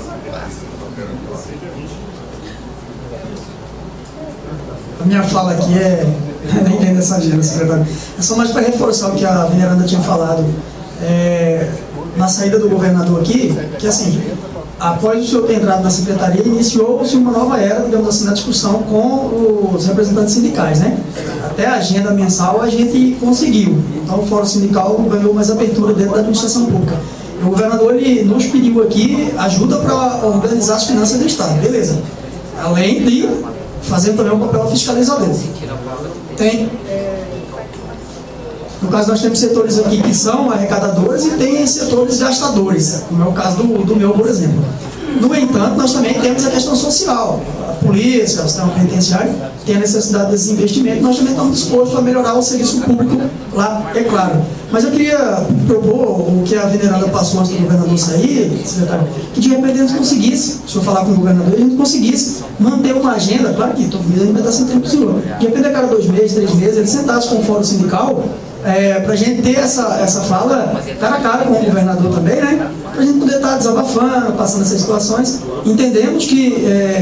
A minha fala aqui nem dessa agenda, secretário. É só mais para reforçar o que a veneranda tinha falado. na saída do governador aqui, que assim, após o senhor ter entrado na secretaria, iniciou-se uma nova era, digamos assim, na discussão com os representantes sindicais, né? Até a agenda mensal a gente conseguiu. Então o Fórum Sindical ganhou mais abertura dentro da administração pública. O governador, ele nos pediu aqui ajuda para organizar as finanças do Estado, beleza. Além de fazer também um papel fiscalizador. Tem... No caso, nós temos setores aqui que são arrecadadores e tem setores gastadores, como é o caso do meu, por exemplo. No entanto, nós também temos a questão social. A polícia, o sistema penitenciário tem a necessidade desse investimento. Nós também estamos dispostos a melhorar o serviço público lá, é claro. Mas eu queria propor o que a veneranda passou antes do governador sair, secretário, que de repente a gente conseguisse, se eu falar com o governador, a gente conseguisse manter uma agenda, claro que todo mês a gente vai estar sem tempo do senhor. De repente, a cada 2 meses, 3 meses, ele sentasse com o Fórum Sindical, para a gente ter essa fala cara a cara com o governador também, né? Para a gente poder estar desabafando, passando essas situações. Entendemos que,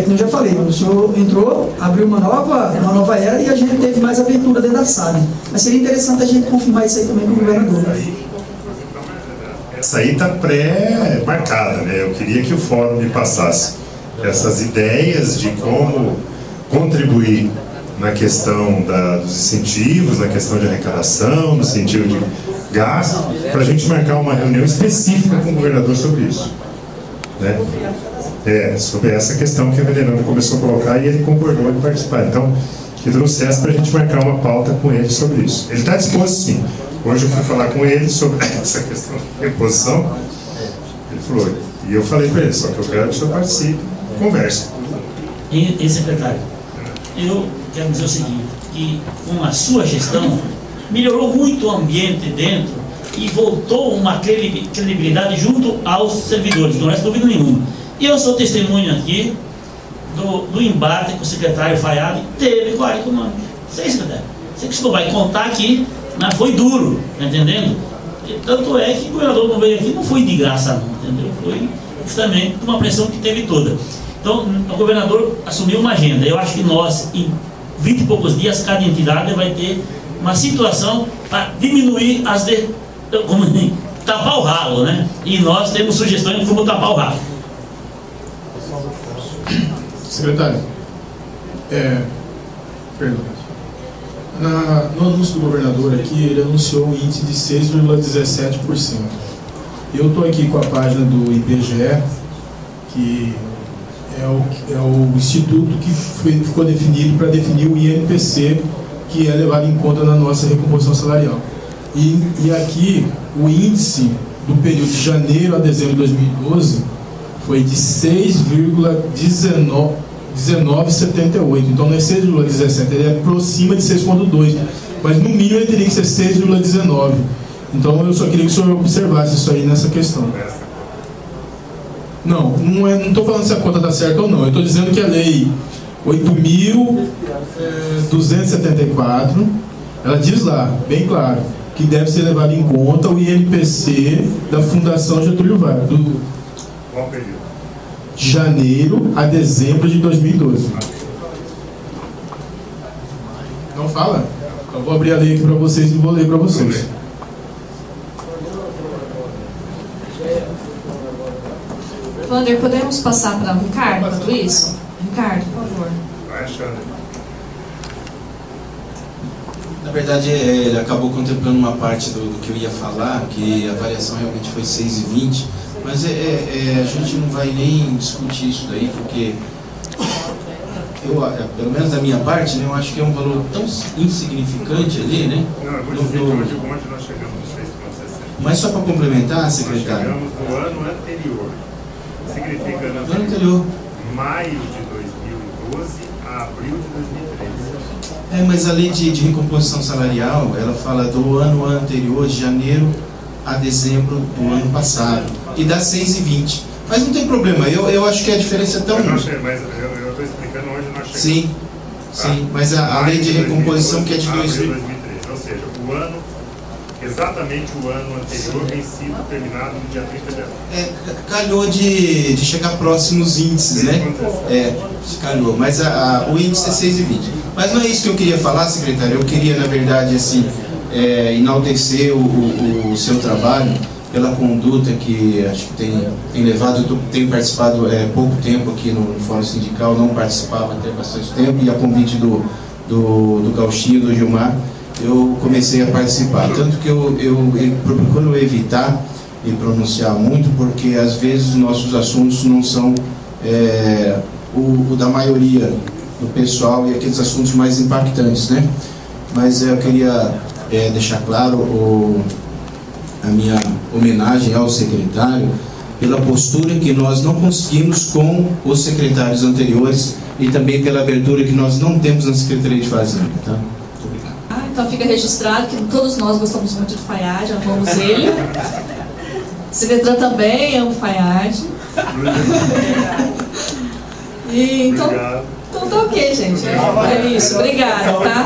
como eu já falei, o senhor entrou, abriu uma nova era e a gente teve mais abertura dentro da SAD. Mas seria interessante a gente confirmar isso aí também com o governador. Essa aí está pré-marcada, né? Eu queria que o fórum me passasse essas ideias de como contribuir na questão dos incentivos, na questão de arrecadação, no sentido de gasto, para a gente marcar uma reunião específica com o governador sobre isso. Né? Sobre essa questão que a veneranda começou a colocar e ele concordou em participar. Então, que trouxesse para a gente marcar uma pauta com ele sobre isso. Ele está disposto, sim. Hoje eu fui falar com ele sobre essa questão de reposição. Ele falou, e eu falei para ele, só que eu quero que o senhor participe, converse. E secretário, eu quero dizer o seguinte, que com a sua gestão melhorou muito o ambiente dentro e voltou uma credibilidade junto aos servidores, não resta dúvida nenhuma. E eu sou testemunho aqui do embate que o secretário Fayad teve com a área econômica. Sei, secretário, sei que o senhor vai contar aqui, mas foi duro, tá entendendo? E tanto é que o governador não veio aqui, não foi de graça não, entendeu? Foi justamente uma pressão que teve toda. Então, o governador assumiu uma agenda. Eu acho que nós, em 20 e poucos dias, cada entidade vai ter uma situação para diminuir tapar o ralo, né? E nós temos sugestões de como tapar o ralo. Secretário, perdão. No anúncio do governador aqui, ele anunciou um índice de 6,17%. Eu estou aqui com a página do IBGE, que é o instituto que ficou definido para definir o INPC, que é levado em conta na nossa recomposição salarial. E aqui, o índice do período de janeiro a dezembro de 2012 foi de 6,1978. Então não é 6,17, ele é aproxima de 6,2. Mas no mínimo ele teria que ser 6,19. Então eu só queria que o senhor observasse isso aí nessa questão. Não estou falando se a conta está certa ou não. Eu estou dizendo que a lei 8.274, ela diz lá, bem claro, que deve ser levado em conta o INPC da Fundação Getúlio Vargas, Qual período? De janeiro a dezembro de 2012. Não fala? Então vou abrir a lei aqui para vocês e vou ler para vocês. Wander, podemos passar para o Ricardo, tudo isso? Ricardo, por favor. Vai achando. Na verdade, ele acabou contemplando uma parte do que eu ia falar, que a variação realmente foi 6,20, mas a gente não vai nem discutir isso daí, porque pelo menos da minha parte, né, eu acho que é um valor tão insignificante ali, né? Não, eu vou dizer de onde nós chegamos nos 6,60. Mas só para complementar, secretário. Nós chegamos no ano anterior. Significa ano anterior. Maio de 2012 a abril de 2013. Mas a lei de recomposição salarial, ela fala do ano anterior, de janeiro a dezembro do ano passado, e dá 6,20. Mas não tem problema, eu acho que a diferença é tão... Mas eu estou explicando onde nós chegamos. Sim, tá? Sim, mas a lei de recomposição que é de 2013, ou seja, o ano, exatamente o ano anterior vencido, terminado no dia 30 de abril. Calhou de chegar próximo os índices, né? Calhou, mas o índice é 6,20. Mas não é isso que eu queria falar, secretário. Eu queria, na verdade, assim, enaltecer o seu trabalho, pela conduta que acho que tem levado. Eu tenho participado pouco tempo aqui no Fórum Sindical, não participava até bastante tempo, e a convite do Gauchinho, do Gilmar, eu comecei a participar. Tanto que eu procuro evitar me pronunciar muito, porque às vezes os nossos assuntos não são o da maioria do pessoal e aqueles assuntos mais impactantes, né? Mas eu queria deixar claro a minha homenagem ao secretário pela postura que nós não conseguimos com os secretários anteriores e também pela abertura que nós não temos na Secretaria de Fazenda, tá? Muito obrigado. Então fica registrado que todos nós gostamos muito de Fayad, amamos ele. O secretário também ama o Fayad. E então tá ok, gente. É isso. Obrigada, tá?